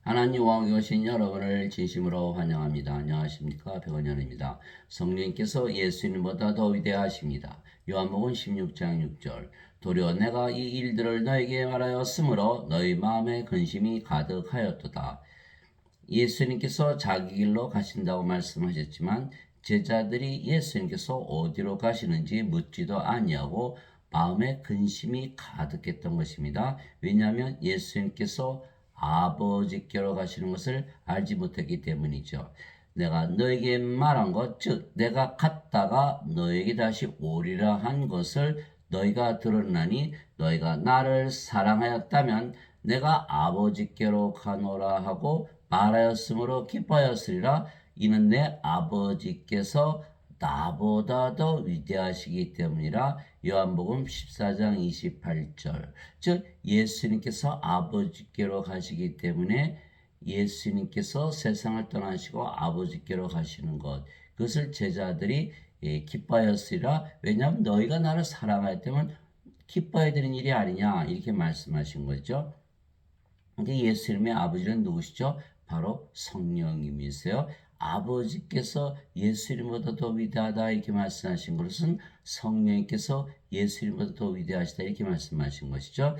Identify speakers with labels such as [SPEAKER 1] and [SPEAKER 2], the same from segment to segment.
[SPEAKER 1] 하나님 왕에 오신 여러분을 진심으로 환영합니다. 안녕하십니까? 백원현입니다. 성령께서 예수님보다 더 위대하십니다. 요한복음 16장 6절 도리어 내가 이 일들을 너에게 말하였으므로 너희 마음에 근심이 가득하였도다. 예수님께서 자기 길로 가신다고 말씀하셨지만 제자들이 예수님께서 어디로 가시는지 묻지도 아니하고 마음에 근심이 가득했던 것입니다. 왜냐하면 예수님께서 아버지께로 가시는 것을 알지 못했기 때문이죠. 내가 너에게 말한 것, 즉 내가 갔다가 너에게 다시 오리라 한 것을 너희가 들었나니 너희가 나를 사랑하였다면 내가 아버지께로 가노라 하고 말하였으므로 기뻐하였으리라. 이는 내 아버지께서 나보다 더 위대하시기 때문이라. 요한복음 14장 28절. 즉 예수님께서 아버지께로 가시기 때문에 예수님께서 세상을 떠나시고 아버지께로 가시는 것, 그것을 제자들이 기뻐하였으리라. 왜냐하면 너희가 나를 사랑하였다면 기뻐해야 되는 일이 아니냐, 이렇게 말씀하신 거죠. 근데 예수님의 아버지는 누구시죠? 바로 성령님이세요. 아버지께서 예수님보다 더 위대하다 이렇게 말씀하신 것은 성령님께서 예수님보다 더 위대하시다 이렇게 말씀하신 것이죠.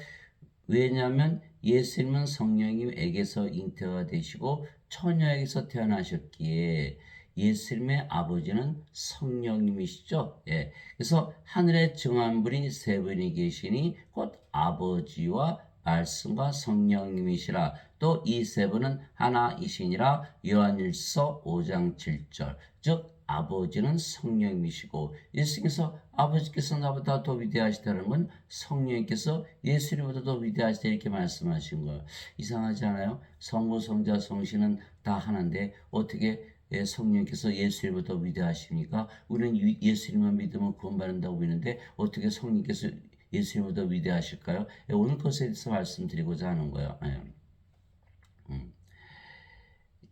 [SPEAKER 1] 왜냐하면 예수님은 성령님에게서 잉태가 되시고 처녀에게서 태어나셨기에 예수님의 아버지는 성령님이시죠. 예. 그래서 하늘에 정한 분이 세 분이 계시니 곧 아버지와 말씀과 성령님이시라. 또 이 세 분은 하나이시니라. 요한일서 5장 7절. 즉 아버지는 성령님이시고 예수님께서 아버지께서 나보다 더 위대하시다는 건 성령님께서 예수님보다 더 위대하시다 이렇게 말씀하신 거예요. 이상하지 않아요? 성부, 성자, 성신은 다 하나인데 어떻게 성령님께서 예수님보다 위대하십니까? 우리는 예수님만 믿으면 구원받는다고 믿는데 어떻게 성령님께서 예수님보다 위대하실까요? 오늘 것에 대해서 말씀드리고자 하는 거예요.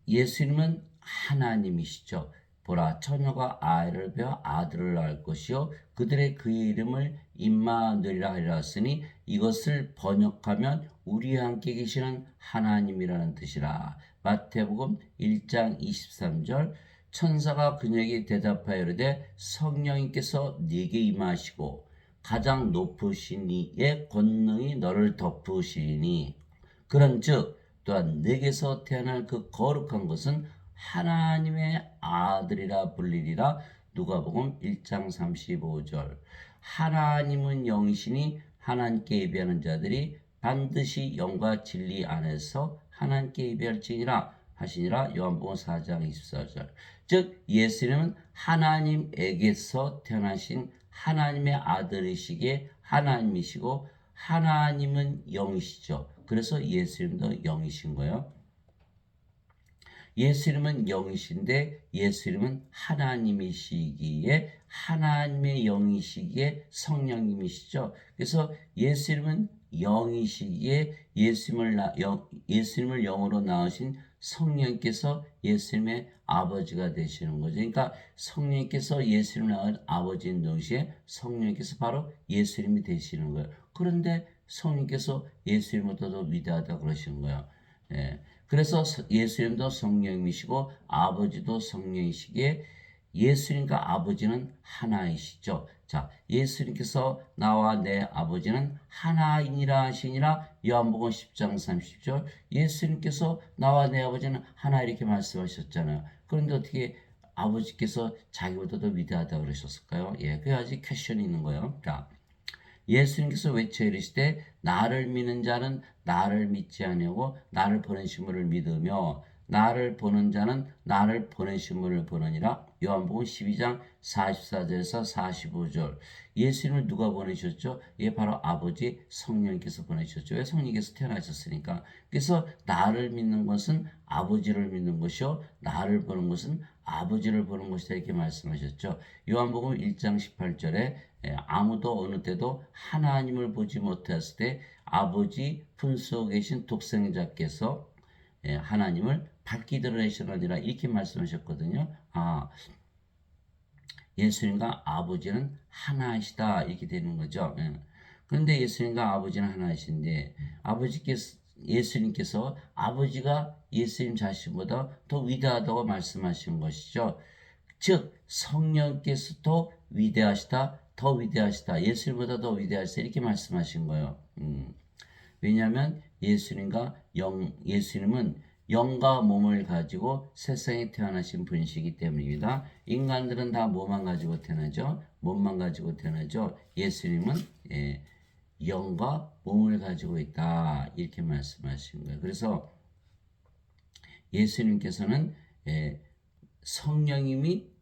[SPEAKER 1] 예수님은 하나님이시죠. 보라, 처녀가 아이를 베어 아들을 낳을 것이요 그들의 그의 이름을 임마누엘이라 하리라 하시니 이것을 번역하면 우리와 함께 계시는 하나님이라는 뜻이라. 마태복음 1장 23절. 천사가 그녀에게 대답하여 이르되 성령님께서 네게 임하시고 가장 높으신 이의 권능이 너를 덮으시니 그런즉 또한 내게서 태어날 그 거룩한 것은 하나님의 아들이라 불리리라. 누가복음 1장 35절. 하나님은 영이시니 하나님께 예배하는 자들이 반드시 영과 진리 안에서 하나님께 예배할지니라 하시니라. 요한복음 4장 24절. 즉 예수님은 하나님에게서 태어나신 하나님의 아들이시기에 하나님이시고 하나님은 영이시죠. 그래서 예수님도 영이신 거예요. 예수님은 영이신데 예수님은 하나님이시기에 하나님의 영이시기에 성령님이시죠. 그래서 예수님은 영이시기에 예수님을 영으로 낳으신 성령께서 예수님의 아버지가 되시는 거죠. 그러니까 성령께서 예수님을 낳은 아버지인 동시에 성령께서 바로 예수님이 되시는 거예요. 그런데 성령께서 예수님보다 더 위대하다 그러시는 거예요. 예. 그래서 예수님도 성령이시고 아버지도 성령이시기에 예수님과 아버지는 하나이시죠. 자, 예수님께서 나와 내 아버지는 하나이니라 하시니라. 요한복음 10장 30절. 예수님께서 나와 내 아버지는 하나 이렇게 말씀하셨잖아요. 그런데 어떻게 아버지께서 자기보다 더 위대하다 그러셨을까요? 예, 그게 아직 퀘션이 있는 거예요. 자, 예수님께서 외쳐 이르시되 나를 믿는 자는 나를 믿지 아니하고 나를 보내신 분을 믿으며 나를 보는 자는 나를 보내신 분을 보느니라. 요한복음 12장 44절에서 45절. 예수님을 누가 보내셨죠? 예, 바로 아버지 성령께서 보내셨죠. 왜? 성령께서 태어나셨으니까. 그래서 나를 믿는 것은 아버지를 믿는 것이요 나를 보는 것은 아버지를 보는 것이다 이렇게 말씀하셨죠. 요한복음 1장 18절에 아무도 어느 때도 하나님을 보지 못했을 때 아버지 품속에 계신 독생자께서 하나님을 밝히 드러내시느니라 이렇게 말씀하셨거든요. 예수님과 아버지는 하나이시다 이렇게 되는 거죠. 그런데 예수님과 아버지는 하나이신데 아버지께서 예수님께서 아버지가 예수님 자신보다 더 위대하다고 말씀하신 것이죠. 즉 성령께서 더 위대하시다, 더 위대하시다, 예수님보다 더 위대하시다 이렇게 말씀하신 거예요. 왜냐하면 예수님은 영과 몸을 가지고 세상에 태어나신 분이시기 때문입니다. 인간들은 다 뭐만 가지고 태어나죠? 몸만 가지고 태어나죠. 예수님은 영과 몸을 가지고 있다 이렇게 말씀하신 거예요. 그래서 예수님께서는 성령님이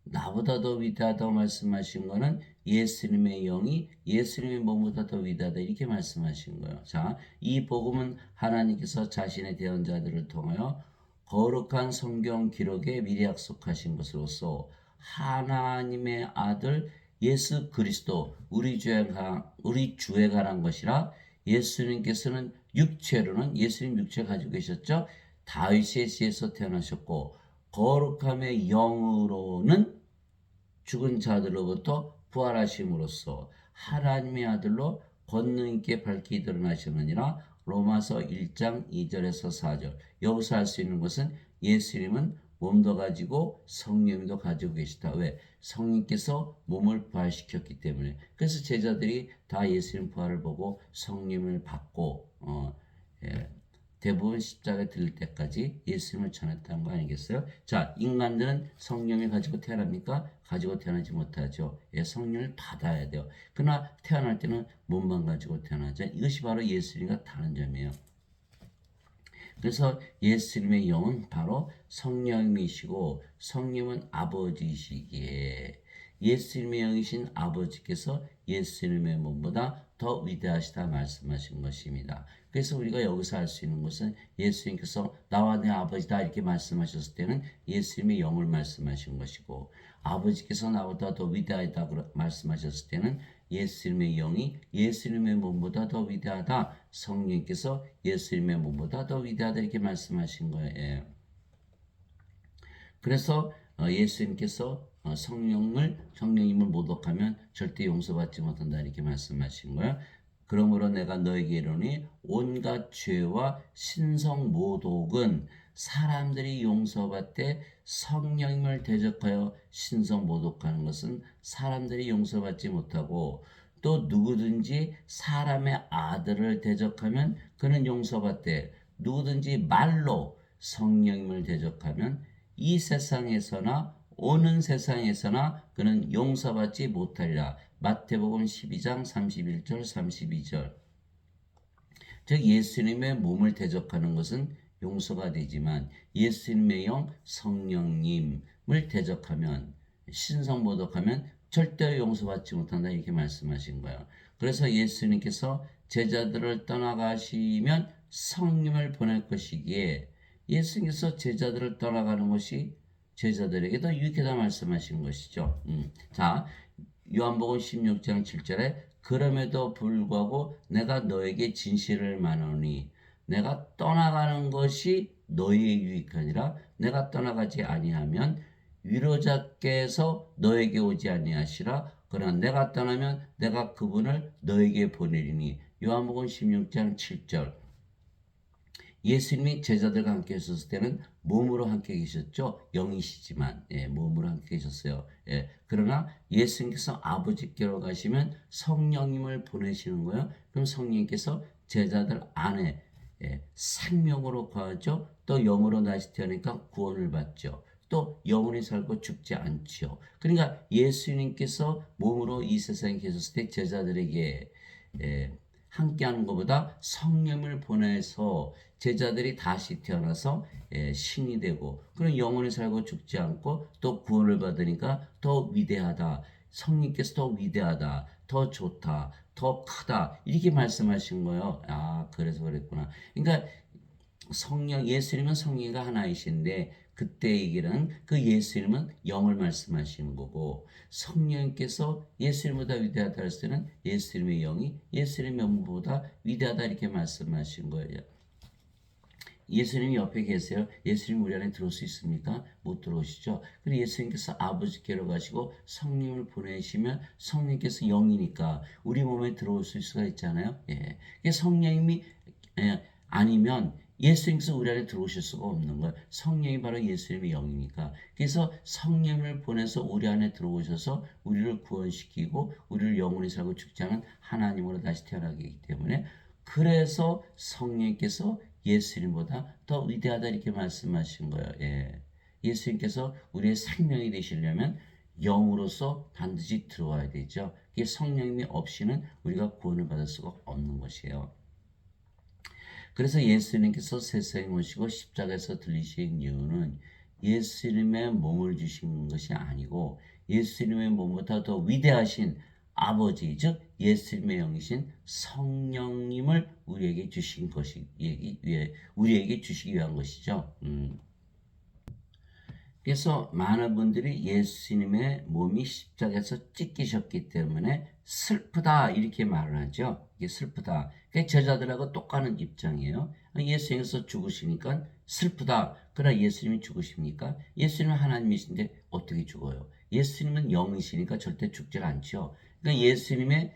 [SPEAKER 1] 나보다 더 위대하다고 말씀하신 거는 예수님의 영이 예수님의 몸보다 더 위대하다 이렇게 말씀하신 거예요. 자, 이 복음은 하나님께서 자신의 대언자들을 통하여 거룩한 성경 기록에 미리 약속하신 것으로서 하나님의 아들 예수 그리스도 우리 주에 관한 것이라. 예수님께서는 육체로는 예수님 육체 가지고 계셨죠. 다윗의 씨에서 태어나셨고 거룩함의 영으로는 죽은 자들로부터 부활하심으로써 하나님의 아들로 권능 있게 밝히 드러나셨느니라. 로마서 1장 2절에서 4절. 여기서 알 수 있는 것은 예수님은 몸도 가지고 성령도 가지고 계시다. 왜? 성령께서 몸을 부활시켰기 때문에. 그래서 제자들이 다 예수님 부활을 보고 성령을 받고 대부분 십자가에 들릴 때까지 예수님을 전했다는 거 아니겠어요? 자, 인간들은 성령을 가지고 태어납니까? 가지고 태어나지 못하죠. 성령을 받아야 돼요. 그러나 태어날 때는 몸만 가지고 태어나죠. 이것이 바로 예수님과 다른 점이에요. 그래서 예수님의 영은 바로 성령이시고 성령은 아버지이시기에 예수님의 영이신 아버지께서 예수님의 몸보다 더 위대하시다 말씀하신 것입니다. 그래서 우리가 여기서 알 수 있는 것은 예수님께서 나와 내 아버지다 이렇게 말씀하셨을 때는 예수님의 영을 말씀하신 것이고 아버지께서 나보다 더 위대하다고 말씀하셨을 때는 예수님의 영이 예수님의 몸보다 더 위대하다. 성령께서 예수님의 몸보다 더 위대하다 이렇게 말씀하신 거예요. 그래서 예수님께서 성령님을 모독하면 절대 용서받지 못한다 이렇게 말씀하신 거예요. 그러므로 내가 너에게 이르노니 온갖 죄와 신성 모독은 사람들이 용서받되 성령님을 대적하여 신성 모독하는 것은 사람들이 용서받지 못하고 또 누구든지 사람의 아들을 대적하면 그는 용서받되 누구든지 말로 성령님을 대적하면 이 세상에서나 오는 세상에서나 그는 용서받지 못하리라. 마태복음 12장 31절 32절. 즉 예수님의 몸을 대적하는 것은 용서가 되지만 예수님의 영 성령님을 대적하면 신성모독하면 절대로 용서받지 못한다 이렇게 말씀하신 거예요. 그래서 예수님께서 제자들을 떠나가시면 성령을 보낼 것이기에 예수님께서 제자들을 떠나가는 것이 제자들에게 더 유익하다 말씀하신 것이죠. 자, 요한복음 16장 7절에 그럼에도 불구하고 내가 너에게 진실을 말하노니 내가 떠나가는 것이 너희의 유익하니라. 내가 떠나가지 아니하면 위로자께서 너에게 오지 아니하시라. 그러나 내가 떠나면 내가 그분을 너에게 보내리니. 요한복음 16장 7절. 예수님이 제자들과 함께 있었을 때는 몸으로 함께 계셨죠. 영이시지만 몸으로 함께 계셨어요. 그러나 예수님께서 아버지께로 가시면 성령님을 보내시는 거예요. 그럼 성령님께서 제자들 안에 생명으로 거하죠. 또 영으로 다시 태어나니까 구원을 받죠. 또 영원히 살고 죽지 않죠. 그러니까 예수님께서 몸으로 이 세상에 계셨을 때 제자들에게 함께하는 것보다 성령을 보내서 제자들이 다시 태어나서 신이 되고 그런 영원히 살고 죽지 않고 또 구원을 받으니까 더 위대하다. 성령께서 더 위대하다. 더 좋다. 더 크다. 이렇게 말씀하신 거예요. 아, 그래서 그랬구나. 그러니까 예수님은 성령과 하나이신데 그때 얘기는 그 예수님은 영을 말씀하시는 거고 성령께서 예수님보다 위대하다 할 때는 예수님의 영이 예수님의 영보다 위대하다 이렇게 말씀하신 거예요. 예수님이 옆에 계세요. 예수님 우리 안에 들어올 수 있습니까? 못 들어오시죠. 그리고 예수님께서 아버지께로 가시고 성령을 보내시면 성령께서 영이니까 우리 몸에 들어올 수 있을 수가 있잖아요. 성령님이 아니면 예수님께서 우리 안에 들어오실 수가 없는 거예요. 성령이 바로 예수님의 영이니까. 그래서 성령을 보내서 우리 안에 들어오셔서 우리를 구원시키고 우리를 영원히 살고 죽지 않은 하나님으로 다시 태어나게 하기 때문에, 그래서 성령께서 예수님보다 더 위대하다 이렇게 말씀하신 거예요. 예. 예수님께서 우리의 생명이 되시려면 영으로서 반드시 들어와야 되죠. 이게 성령님이 없이는 우리가 구원을 받을 수가 없는 것이에요. 그래서 예수님께서 세상에 오시고 십자가에서 들리신 이유는 예수님의 몸을 주신 것이 아니고 예수님의 몸보다 더 위대하신 아버지, 즉 예수님의 영이신 성령님을 우리에게 주신 것이, 우리에게 주시기 위한 것이죠. 그래서 많은 분들이 예수님의 몸이 십자가에서 찢기셨기 때문에 슬프다 이렇게 말을 하죠. 이게 슬프다. 그러니까 제자들하고 똑같은 입장이에요. 예수님께서 죽으시니까 슬프다. 그러나 예수님이 죽으십니까? 예수님은 하나님이신데 어떻게 죽어요? 예수님은 영이시니까 절대 죽질 않죠. 그러니까 예수님의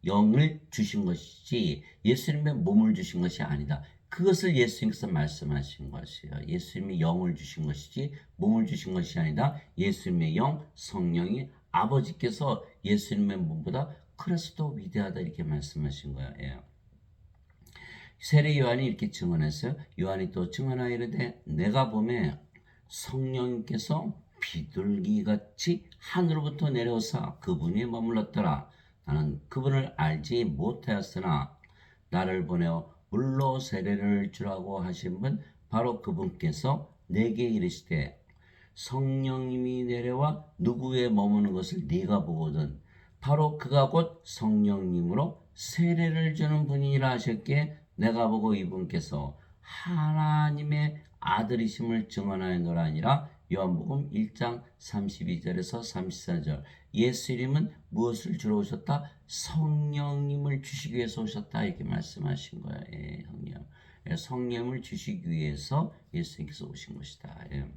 [SPEAKER 1] 영을 주신 것이지 예수님의 몸을 주신 것이 아니다. 그것을 예수님께서 말씀하신 것이에요. 예수님이 영을 주신 것이지 몸을 주신 것이 아니다. 예수님의 영, 성령이 아버지께서 예수님의 몸보다 그래서 더 위대하다 이렇게 말씀하신 거예요. 예. 세례 요한이 이렇게 증언했어요. 요한이 또 증언하여 이르되 내가 보매 성령께서 비둘기같이 하늘로부터 내려오사 그분이 머물렀더라. 나는 그분을 알지 못하였으나 나를 보내어 물로 세례를 주라고 하신 분 바로 그분께서 내게 이르시되 성령님이 내려와 누구에 머무는 것을 네가 보거든 바로 그가 곧 성령님으로 세례를 주는 분이라 하셨기에 내가 보고 이분께서 하나님의 아들이심을 증언하였노라 하니라. 요한복음 1장 32절에서 34절. 예수님은 무엇을 주러 오셨다? 성령님을 주시기 위해서 오셨다 이렇게 말씀하신 거예요. 예, 성령. 예, 성령을 주시기 위해서 예수님께서 오신 것이다. 예.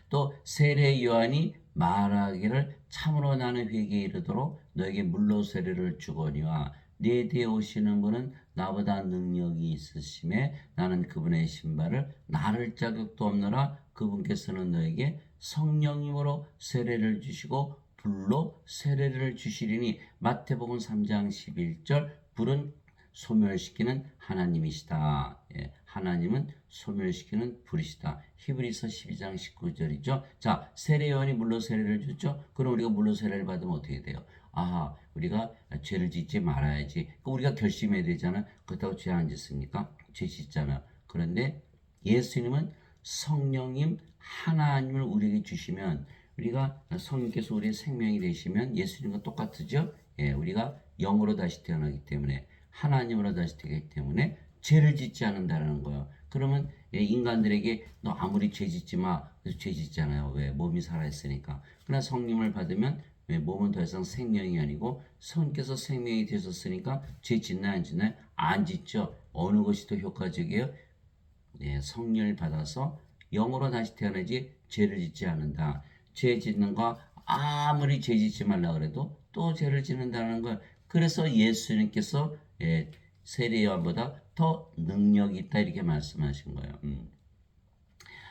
[SPEAKER 1] 또 세례 요한이 말하기를 참으로 나는 회개에 이르도록 너에게 물로 세례를 주거니와 네 뒤에 오시는 분은 나보다 능력이 있으심에 나는 그분의 신발을 나를 자격도 없노라. 그분께서는 너에게 성령님으로 세례를 주시고 불로 세례를 주시리니. 마태복음 3장 11절. 불은 소멸시키는 하나님이시다. 예, 하나님은 소멸시키는 불이시다. 히브리서 12장 19절이죠. 자, 세례 요한이 물로 세례를 줬죠. 그럼 우리가 물로 세례를 받으면 어떻게 돼요? 아하, 우리가 죄를 짓지 말아야지. 우리가 결심해야 되잖아. 그렇다고 죄 안 짓습니까? 죄 짓잖아. 그런데 예수님은 성령님 하나님을 우리에게 주시면, 우리가 성령께서 우리의 생명이 되시면 예수님과 똑같으죠. 예, 우리가 영으로 다시 태어나기 때문에, 하나님으로 다시 되기 때문에 죄를 짓지 않는다는 거예요. 그러면 인간들에게 너 아무리 죄 짓지 마. 그래서 죄 짓잖아요. 왜? 몸이 살아있으니까. 그러나 성령을 받으면 몸은 더 이상 생명이 아니고 성께서 생명이 되셨으니까 죄 짓나 안 짓나요? 안 짓죠. 어느 것이 더 효과적이에요? 네, 성령을 받아서 영으로 다시 태어나지 죄를 짓지 않는다. 죄 짓는 거 아무리 죄 짓지 말라 그래도 또 죄를 짓는다는 거. 그래서 예수님께서 세례 요한보다 더 능력이 있다 이렇게 말씀하신 거예요.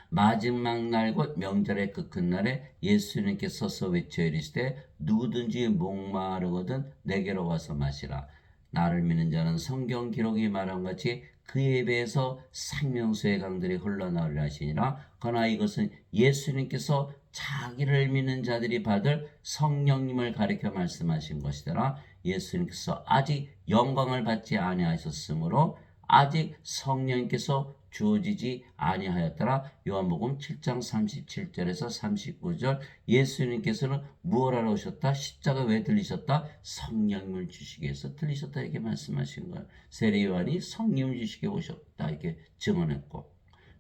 [SPEAKER 1] 마지막 날 곧 명절의 그 끝날에 예수님께서 서서 외쳐 이르시되 누구든지 목마르거든 내게로 와서 마시라. 나를 믿는 자는 성경 기록이 말한 같이 그의 배에서 생명수의 강들이 흘러나오리라 하시니라. 그러나 이것은 예수님께서 자기를 믿는 자들이 받을 성령님을 가리켜 말씀하신 것이더라. 예수님께서 아직 영광을 받지 아니하셨으므로 아직 성령님께서 주어지지 아니하였더라. 요한복음 7장 37절에서 39절. 예수님께서는 무엇하러 오셨다? 십자가 왜 들리셨다? 성령님을 주시기 위해서 들리셨다 이렇게 말씀하신 거예요. 세례 요한이 성령을 주시기 위해 오셨다 이렇게 증언했고,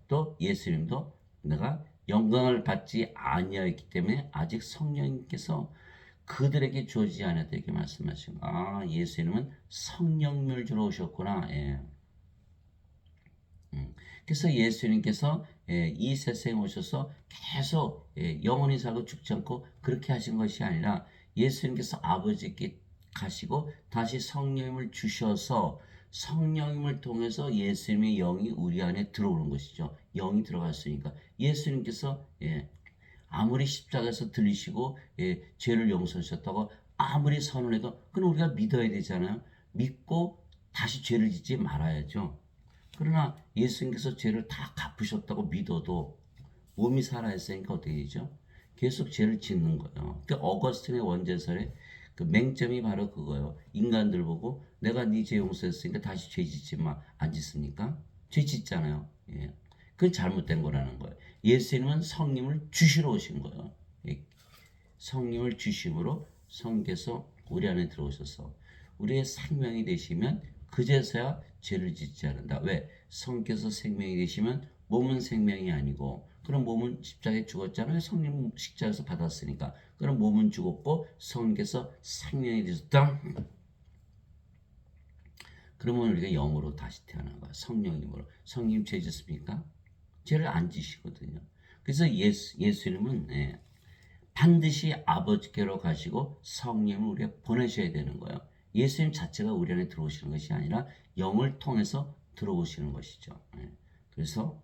[SPEAKER 1] 또 예수님도 내가 영광을 받지 아니하였기 때문에 아직 성령님께서 그들에게 주어지지 않았다 이렇게 말씀하신 거예요. 아, 예수님은 성령님을 주러 오셨구나. 예. 그래서 예수님께서 이 세상에 오셔서 계속 영원히 살고 죽지 않고 그렇게 하신 것이 아니라 예수님께서 아버지께 가시고 다시 성령을 주셔서 성령님을 통해서 예수님의 영이 우리 안에 들어오는 것이죠. 영이 들어갔으니까 예수님께서 아무리 십자가에서 들리시고 죄를 용서하셨다고 아무리 선언해도 그건 우리가 믿어야 되잖아요. 믿고 다시 죄를 짓지 말아야죠. 그러나 예수님께서 죄를 다 갚으셨다고 믿어도 몸이 살아있으니까 어떻게 되죠? 계속 죄를 짓는 거예요. 그 어거스틴의 원제설의 그 맹점이 바로 그거예요. 인간들 보고 내가 네 죄 용서했으니까 다시 죄 짓지 마. 안 짓습니까? 죄 짓잖아요. 예. 그건 잘못된 거라는 거예요. 예수님은 성령을 주시러 오신 거예요. 성령을 주심으로 성께서 우리 안에 들어오셔서 우리의 생명이 되시면 그제서야 죄를 짓지 않는다. 왜? 성께서 생명이 되시면 몸은 생명이 아니고 그럼 몸은 십자가에 죽었잖아요. 성령 십자가에서 받았으니까. 그럼 몸은 죽었고 성께서 생명이 되셨다. 그러면 우리가 영으로 다시 태어난 거야. 성령님으로. 성령 죄 짓습니까? 죄를 안 지시거든요. 그래서 예수님은 반드시 아버지께로 가시고 성령을 우리가 보내셔야 되는 거예요. 예수님 자체가 우리 안에 들어오시는 것이 아니라 영을 통해서 들어오시는 것이죠. 그래서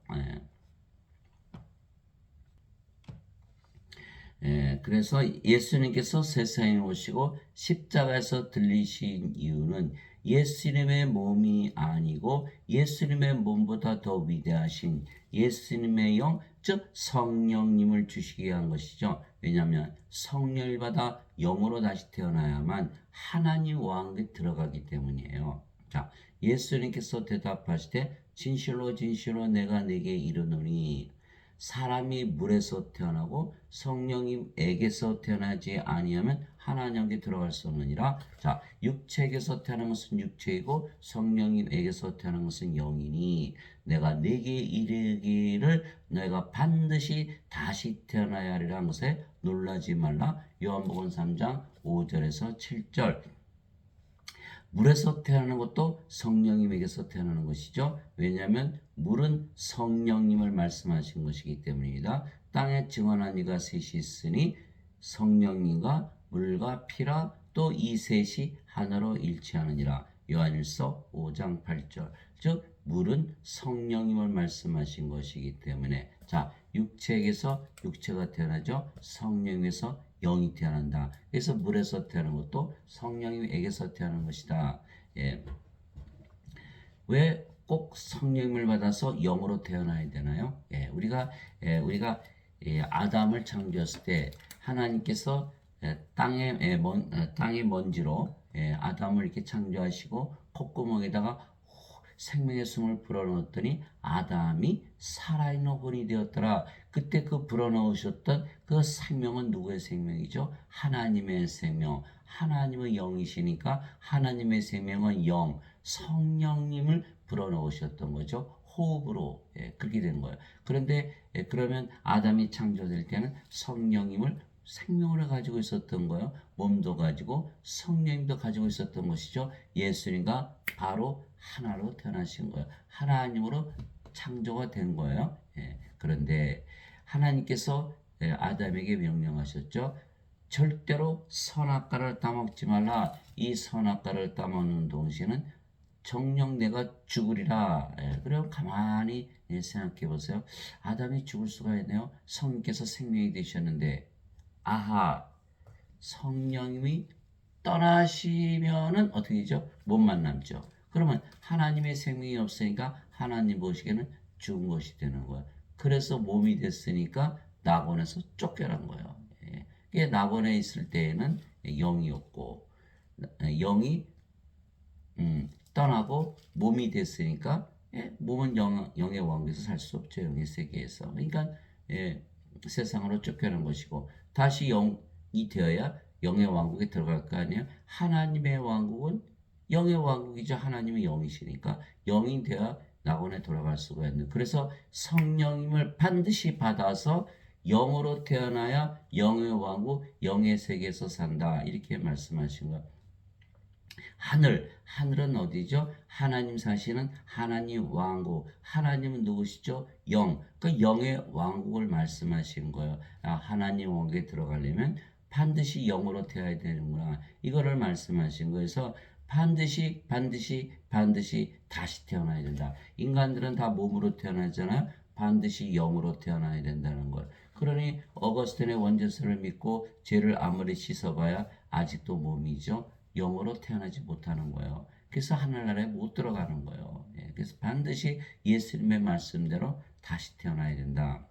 [SPEAKER 1] 그래서 예수님께서 세상에 오시고 십자가에서 들리신 이유는 예수님의 몸이 아니고 예수님의 몸보다 더 위대하신 예수님의 영, 즉 성령님을 주시게 한 것이죠. 왜냐하면 성령을 받아 영으로 다시 태어나야만 하나님 왕국에 들어가기 때문이에요. 자, 예수님께서 대답하시되 진실로 진실로 내가 네게 이르노니 사람이 물에서 태어나고 성령님에게서 태어나지 아니하면 하나님께 들어갈 수 없느니라. 자, 육체에게서 태어난 것은 육체이고 성령님에게서 태어난 것은 영이니 내가 네게 이르기를 내가 반드시 다시 태어나야 하리라는 것에 놀라지 말라. 요한복음 3장 5절에서 7절. 물에서 태어나는 것도 성령님에게서 태어나는 것이죠. 왜냐하면 물은 성령님을 말씀하신 것이기 때문입니다. 땅에 증언한 이가 셋이 있으니 성령님과 물과 피라 또 이 셋이 하나로 일치하느니라. 요한일서 5장 8절. 즉 물은 성령님을 말씀하신 것이기 때문에 자, 육체에게서 육체가 태어나죠. 성령에서 영이 태어난다. 그래서 물에서 태어난 것도 성령님에게서 태어난 것이다. 왜 꼭 성령을 받아서 영으로 태어나야 되나요? 우리가 아담을 창조했을 때 하나님께서 땅의 먼지로 아담을 이렇게 창조하시고 콧구멍에다가 생명의 숨을 불어넣었더니 아담이 살아있는 혼이 되었더라. 그때 그 불어넣으셨던 그 생명은 누구의 생명이죠? 하나님의 생명. 하나님의 영이시니까 하나님의 생명은 영, 성령님을 불어넣으셨던 거죠. 호흡으로 그렇게 된 거예요. 그런데 그러면 아담이 창조될 때는 성령님을 생명을 가지고 있었던 거예요. 몸도 가지고 성령님도 가지고 있었던 것이죠. 예수님과 바로 하나로 태어나신 거예요. 하나님으로 창조가 된 거예요. 그런데 하나님께서 아담에게 명령하셨죠. 절대로 선악과를 따먹지 말라. 이 선악과를 따먹는 동시에는 정녕 내가 죽으리라. 그럼 가만히 생각해 보세요. 아담이 죽을 수가 있네요. 성령께서 생명이 되셨는데 아하, 성령님이 떠나시면은 어떻게 되죠? 몸만 남죠. 그러면 하나님의 생명이 없으니까 하나님 보시기에는 죽은 것이 되는 거예요. 그래서 몸이 됐으니까 낙원에서 쫓겨난 거예요. 예. 낙원에 있을 때에는 영이었고 영이 떠나고 몸이 됐으니까 몸은 영의 왕국에서 살 수 없죠. 영의 세계에서. 그러니까 세상으로 쫓겨난 것이고 다시 영이 되어야 영의 왕국에 들어갈 거 아니에요. 하나님의 왕국은 영의 왕국이죠. 하나님의 영이시니까 영이 되어야 낙원에 돌아갈 수가 있는. 그래서 성령님을 반드시 받아서 영으로 태어나야 영의 왕국, 영의 세계에서 산다. 이렇게 말씀하신 거예요. 하늘은 어디죠? 하나님 사시는 하나님 왕국. 하나님은 누구시죠? 영. 그 영의 왕국을 말씀하신 거예요. 하나님 왕국에 들어가려면 반드시 영으로 되어야 되는구나. 이거를 말씀하신 거예요. 그래서 반드시 다시 태어나야 된다. 인간들은 다 몸으로 태어나잖아요. 반드시 영으로 태어나야 된다는 걸. 그러니 어거스틴의 원죄설을 믿고 죄를 아무리 씻어봐야 아직도 몸이죠. 영으로 태어나지 못하는 거예요. 그래서 하늘나라에 못 들어가는 거예요. 예, 그래서 반드시 예수님의 말씀대로 다시 태어나야 된다.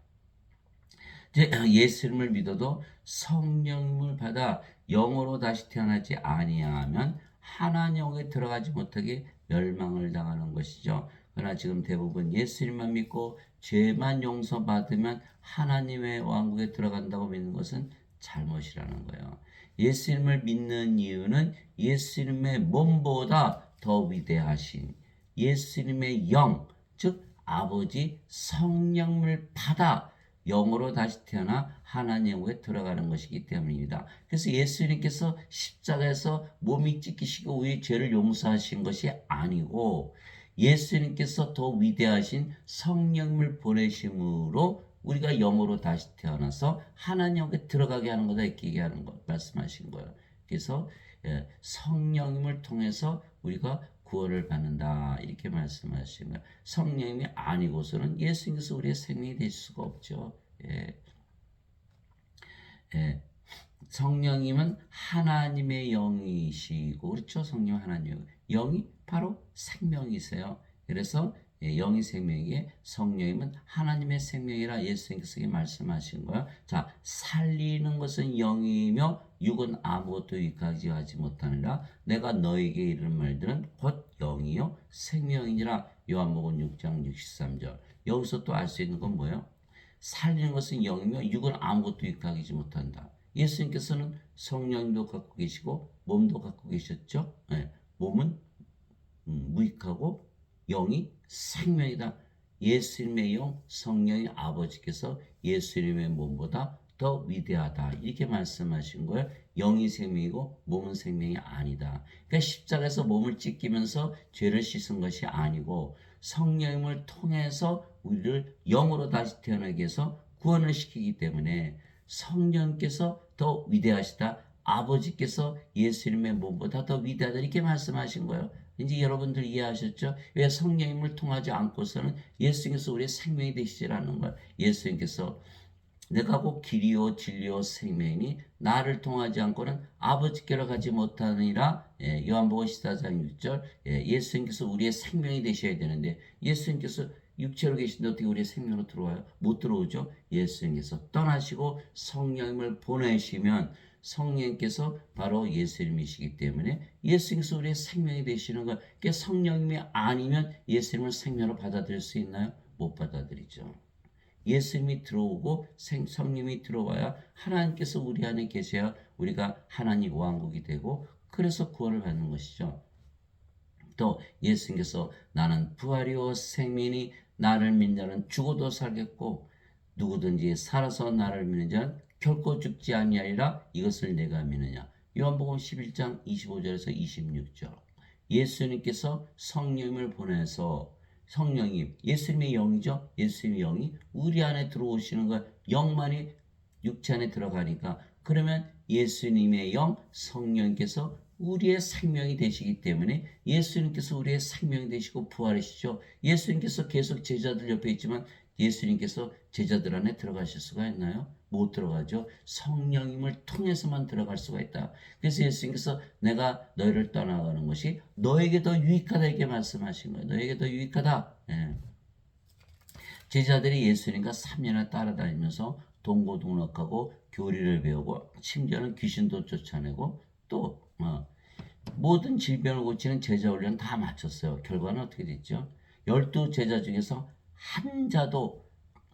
[SPEAKER 1] 이제 예수님을 믿어도 성령을 받아 영으로 다시 태어나지 아니하면 하나님에게 들어가지 못하게 멸망을 당하는 것이죠. 그러나 지금 대부분 예수님만 믿고 죄만 용서받으면 하나님의 왕국에 들어간다고 믿는 것은 잘못이라는 거예요. 예수님을 믿는 이유는 예수님의 몸보다 더 위대하신 예수님의 영, 즉 아버지 성령을 받아 영으로 다시 태어나 하나님에 들어가는 것이기 때문입니다. 그래서 예수님께서 십자가에서 몸이 찢기시고 우리의 죄를 용서하신 것이 아니고 예수님께서 더 위대하신 성령을 보내심으로 우리가 영으로 다시 태어나서 하나님께 들어가게 하는 거다 이렇게 얘기하는 거 말씀하신 거예요. 그래서 성령님을 통해서 우리가 구원을 받는다 이렇게 말씀하신 거예요. 성령님이 아니고서는 예수님께서 우리의 생명이 될 수가 없죠. 예. 예. 성령님은 하나님의 영이시고 그렇죠. 성령 하나님 영이 바로 생명이세요. 그래서 영이 생명이기에 성령님은 하나님의 생명이라 예수님께서 말씀하신 거예요. 자, 살리는 것은 영이며 육은 아무것도 유익하지 하지 못하느라 내가 너에게 이르는 말들은 곧 영이요 생명이니라. 요한복음 6장 63절. 여기서 또 알 수 있는 건 뭐예요? 살리는 것은 영이며 육은 아무것도 유익하지 못한다. 예수님께서는 성령도 갖고 계시고 몸도 갖고 계셨죠. 네, 몸은 무익하고 영이 생명이다. 예수님의 영 성령의 아버지께서 예수님의 몸보다 더 위대하다 이렇게 말씀하신 거예요. 영이 생명이고 몸은 생명이 아니다. 그러니까 십자가에서 몸을 찢기면서 죄를 씻은 것이 아니고 성령을 통해서 우리를 영으로 다시 태어나게 해서 구원을 시키기 때문에 성령께서 더 위대하시다. 아버지께서 예수님의 몸보다 더 위대하다 이렇게 말씀하신 거예요. 이제 여러분들 이해하셨죠? 왜 성령님을 통하지 않고서는 예수님께서 우리의 생명이 되시지라는 거예요. 예수님께서 내가 곧 길이요 진리요 생명이니 나를 통하지 않고는 아버지께로 가지 못하느니라. 요한복음 14장 6절. 예수님께서 우리의 생명이 되셔야 되는데 예수님께서 육체로 계신데 어떻게 우리의 생명으로 들어와요? 못 들어오죠. 예수님께서 떠나시고 성령님을 보내시면 성령께서 바로 예수님이시기 때문에 예수님께서 우리의 생명이 되시는 것. 그러니까 성령님이 아니면 예수님을 생명으로 받아들일 수 있나요? 못 받아들이죠. 예수님이 들어오고 성령님이 들어와야 하나님께서 우리 안에 계셔야 우리가 하나님 왕국이 되고 그래서 구원을 받는 것이죠. 또 예수님께서 나는 부활이요 생명이니 나를 믿는 자는 죽어도 살겠고 누구든지 살아서 나를 믿는 자는 결코 죽지 아니하리라. 이것을 내가 믿느냐. 요한복음 11장 25절에서 26절. 예수님께서 성령을 보내서 성령님, 예수님의 영이죠. 예수님의 영이 우리 안에 들어오시는 거 영만이 육체 안에 들어가니까 그러면 예수님의 영, 성령께서 우리의 생명이 되시기 때문에 예수님께서 우리의 생명이 되시고 부활이시죠. 예수님께서 계속 제자들 옆에 있지만 예수님께서 제자들 안에 들어가실 수가 있나요? 못 들어가죠. 성령님을 통해서만 들어갈 수가 있다. 그래서 예수님께서 내가 너희를 떠나가는 것이 너에게 더 유익하다 이렇게 말씀하신 거예요. 너에게 더 유익하다. 예. 제자들이 예수님과 3년을 따라다니면서 동고동락하고 교리를 배우고 심지어는 귀신도 쫓아내고 또 모든 질병을 고치는 제자 훈련 다 마쳤어요. 결과는 어떻게 됐죠? 12 제자 중에서 한 자도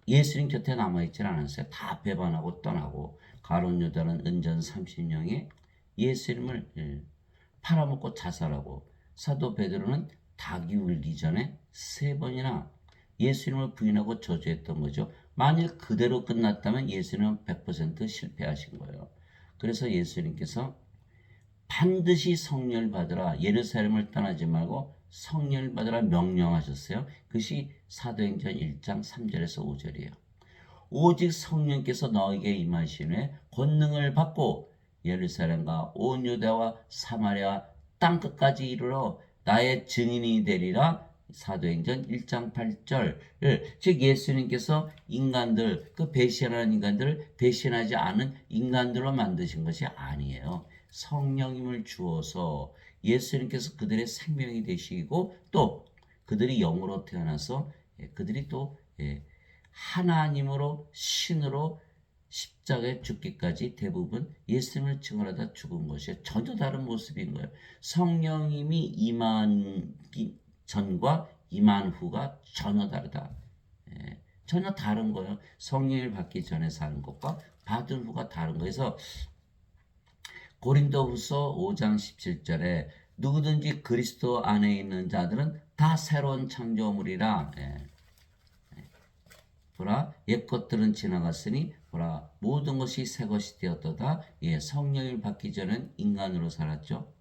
[SPEAKER 1] 예수님 곁에 남아있지 않았어요. 다 배반하고 떠나고 가룟 유다는 은전 30명이 예수님을 팔아먹고 자살하고 사도 베드로는 닭이 울기 전에 3번이나 예수님을 부인하고 저주했던 거죠. 만일 그대로 끝났다면 예수님은 100% 실패하신 거예요. 그래서 예수님께서 반드시 성령을 받으라. 예루살렘을 떠나지 말고 성령을 받으라 명령하셨어요. 그것이 사도행전 1장 3절에서 5절이에요. 오직 성령께서 너에게 임하시는 권능을 받고 예루살렘과 온 유다와 사마리아 땅끝까지 이르러 나의 증인이 되리라. 사도행전 1장 8절을 즉 예수님께서 인간들 그 배신하는 인간들을 배신하지 않은 인간들로 만드신 것이 아니에요. 성령님을 주어서 예수님께서 그들의 생명이 되시고 또 그들이 영으로 태어나서 그들이 또 하나님으로 신으로 십자가에 죽기까지 대부분 예수님을 증언하다 죽은 것이 전혀 다른 모습인 거예요. 성령님이 임하기 전과 임한 후가 전혀 다르다. 전혀 다른 거예요. 성령을 받기 전에 사는 것과 받은 후가 다른 거예요. 그래서 고린도후서 5장 17절에 누구든지 그리스도 안에 있는 자들은 다 새로운 창조물이라. 보라 옛 것들은 지나갔으니 보라 모든 것이 새 것이 되었도다. 성령을 받기 전엔 인간으로 살았죠.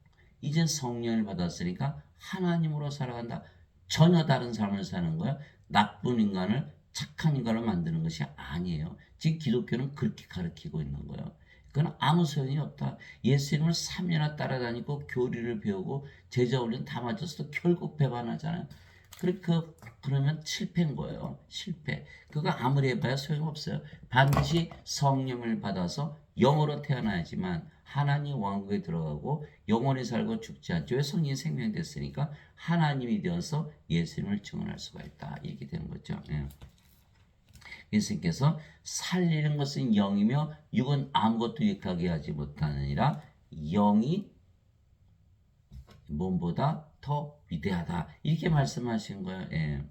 [SPEAKER 1] 이제 성령을 받았으니까 하나님으로 살아간다. 전혀 다른 삶을 사는 거야. 나쁜 인간을 착한 인간을 만드는 것이 아니에요. 지금 기독교는 그렇게 가르치고 있는 거예요. 그건 아무 소용이 없다. 예수님을 3년이나 따라다니고 교리를 배우고 제자 훈련 다 맞았어도 결국 배반하잖아요. 그러면 실패인 거예요. 실패. 그거 아무리 해봐야 소용없어요. 반드시 성령을 받아서 영으로 태어나야지만 하나님 왕국에 들어가고 영원히 살고 죽지 않죠. 왜 성령이 생명이 됐으니까 하나님이 되어서 예수님을 증언할 수가 있다. 이렇게 되는 거죠. 예수님께서 살리는 것은 영이며 육은 아무것도 유익하게 하지 못하느니라. 영이 몸보다 더 위대하다. 이렇게 말씀하신 거예요.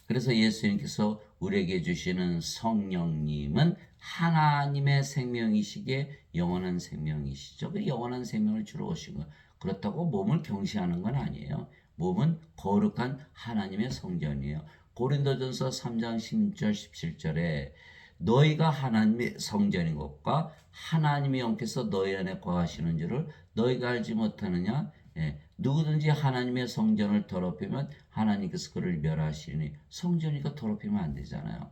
[SPEAKER 1] 그래서 예수님께서 우리에게 주시는 성령님은 하나님의 생명이시기에 영원한 생명이시죠. 그 영원한 생명을 주러 오신 거예요. 그렇다고 몸을 경시하는 건 아니에요. 몸은 거룩한 하나님의 성전이에요. 고린도전서 3장 16절 17절에 너희가 하나님의 성전인 것과 하나님의 영께서 너희 안에 거하시는 줄을 너희가 알지 못하느냐. 누구든지 하나님의 성전을 더럽히면 하나님께서 그를 멸하시니 성전이니까 더럽히면 안 되잖아요.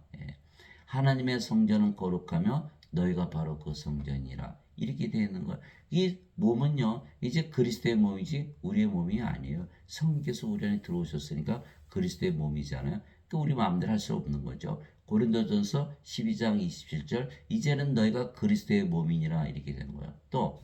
[SPEAKER 1] 하나님의 성전은 거룩하며 너희가 바로 그 성전이라. 이렇게 되어 있는 거예요. 이 몸은요 이제 그리스도의 몸이지 우리의 몸이 아니에요. 성령께서 우리 안에 들어오셨으니까 그리스도의 몸이잖아요. 그 우리 마음대로 할 수 없는 거죠. 고린도전서 12장 27절 이제는 너희가 그리스도의 몸이니라. 이렇게 되는 거예요. 또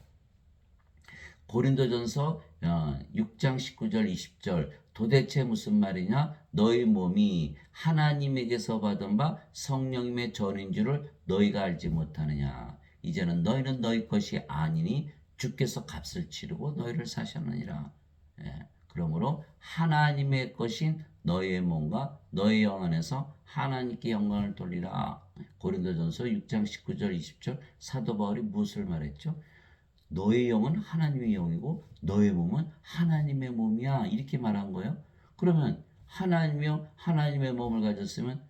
[SPEAKER 1] 고린도전서 6장 19절 20절 도대체 무슨 말이냐? 너희 몸이 하나님에게서 받은 바 성령님의 전인 줄을 너희가 알지 못하느냐? 이제는 너희는 너희 것이 아니니 주께서 값을 치르고 너희를 사셨느니라. 그러므로 하나님의 것인 너희의 몸과 너희 영 안에서 하나님께 영광을 돌리라. 고린도전서 6장 19절 20절 사도 바울이 무엇을 말했죠? 너의 영은 하나님의 영이고 너의 몸은 하나님의 몸이야. 이렇게 말한 거예요. 그러면 하나님이요 하나님의 몸을 가졌으면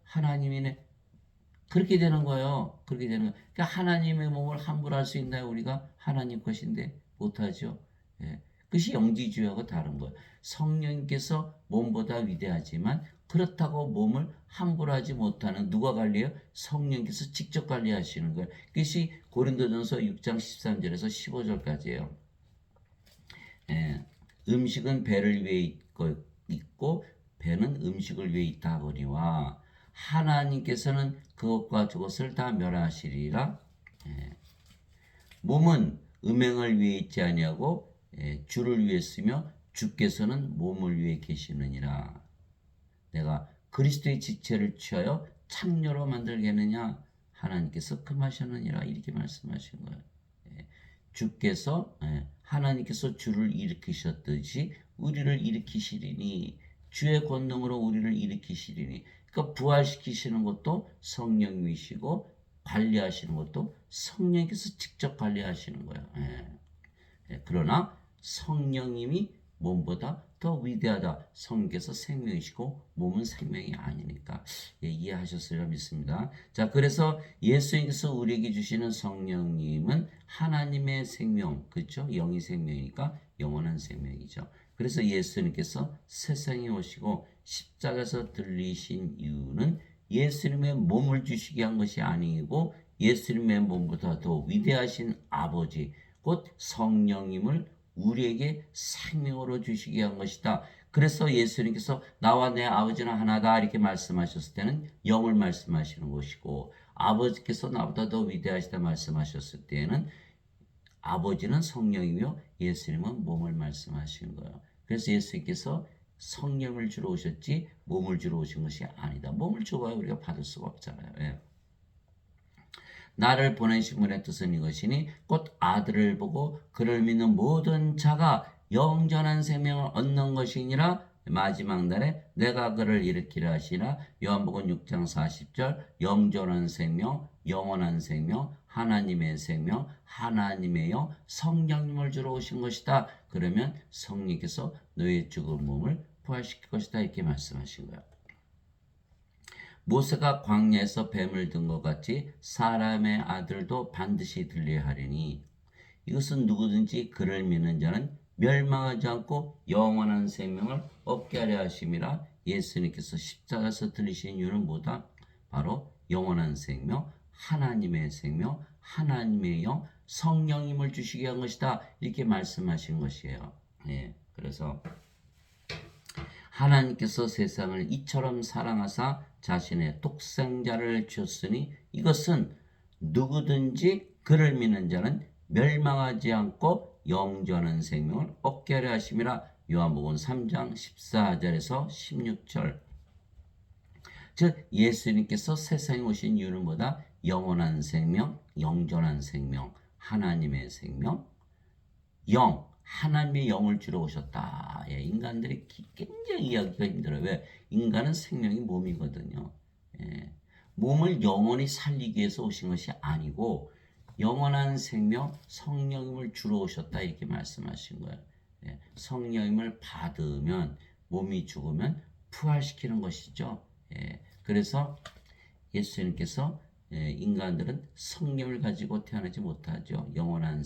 [SPEAKER 1] 하나님이네. 그렇게 되는 거예요. 그렇게 되는 거예요. 그러니까 하나님의 몸을 함부로 할 수 있나요? 우리가 하나님 것인데 못하죠. 그것이 영지주의하고 다른 거예요. 성령께서 몸보다 위대하지만 그렇다고 몸을 함부로 하지 못하는 누가 관리해요? 성령께서 직접 관리하시는 거예요. 그것이 고린도전서 6장 13절에서 15절까지예요. 음식은 배를 위해 있고 배는 음식을 위해 있다 하거니와 하나님께서는 그것과 저것을 다 멸하시리라. 몸은 음행을 위해 있지 아니하고 주를 위해 쓰며 주께서는 몸을 위해 계시느니라. 내가 그리스도의 지체를 취하여 창녀로 만들겠느냐? 하나님께서 금하셨느니라. 이렇게 말씀하신 거예요. 주께서 하나님께서 주를 일으키셨듯이 우리를 일으키시리니 주의 권능으로 우리를 일으키시리니. 그러니까 부활시키시는 것도 성령이시고 관리하시는 것도 성령께서 직접 관리하시는 거예요. 그러나 성령님이 몸보다 더 위대하다. 성령께서 생명이시고 몸은 생명이 아니니까. 이해하셨으리라 믿습니다. 자, 그래서 예수님께서 우리에게 주시는 성령님은 하나님의 생명, 그렇죠? 영이 생명이니까 영원한 생명이죠. 그래서 예수님께서 세상에 오시고 십자가에서 들리신 이유는 예수님의 몸을 주시게 한 것이 아니고 예수님의 몸보다 더 위대하신 아버지 곧 성령님을 우리에게 생명으로 주시게 한 것이다. 그래서 예수님께서 나와 내 아버지는 하나다 이렇게 말씀하셨을 때는 영을 말씀하시는 것이고, 아버지께서 나보다 더 위대하시다 말씀하셨을 때에는 아버지는 성령이며 예수님은 몸을 말씀하시는 거예요. 그래서 예수님께서 성령을 주러 오셨지 몸을 주러 오신 것이 아니다. 몸을 줘봐야 우리가 받을 수가 없잖아요. 예. 나를 보내신 분의 뜻은 이것이니 곧 아들을 보고 그를 믿는 모든 자가 영전한 생명을 얻는 것이니라. 마지막 날에 내가 그를 일으키라 하시라. 요한복음 6장 40절. 영전한 생명, 영원한 생명, 하나님의 생명, 하나님의 영, 성령님을 주러 오신 것이다. 그러면 성령께서 너의 죽은 몸을 부활시킬 것이다 이렇게 말씀하신 거예요. 모세가 광야에서 뱀을 든 것 같이 사람의 아들도 반드시 들려야 하리니, 이것은 누구든지 그를 믿는 자는 멸망하지 않고 영원한 생명을 얻게 하려 하심이라. 예수님께서 십자가에서 들리신 이유는 뭐다? 바로 영원한 생명, 하나님의 생명, 하나님의 영, 성령님을 주시게 한 것이다 이렇게 말씀하신 것이에요. 예, 그래서 하나님께서 세상을 이처럼 사랑하사 자신의 독생자를 주셨으니 이것은 누구든지 그를 믿는 자는 멸망하지 않고 영전한 생명을 얻게 하려 하심이라. 요한복음 3장 14절에서 16절. 즉 예수님께서 세상에 오신 이유는 뭐다? 영원한 생명, 영전한 생명, 하나님의 생명, 영, 하나님의 영을 주러 오셨다. 예, 인간들이 굉장히 이해하기가 힘들어요. 왜? 인간은 생명이 몸이거든요. 예, 몸을 영원히 살리기 위해서 오신 것이 아니고 영원한 생명, 성령님을 주러 오셨다 이렇게 말씀하신 거예요. 예, 성령님을 받으면 몸이 죽으면 부활시키는 것이죠. 예, 그래서 예수님께서 인간들은 성령을 가지고 태어나지 못하죠. 영원한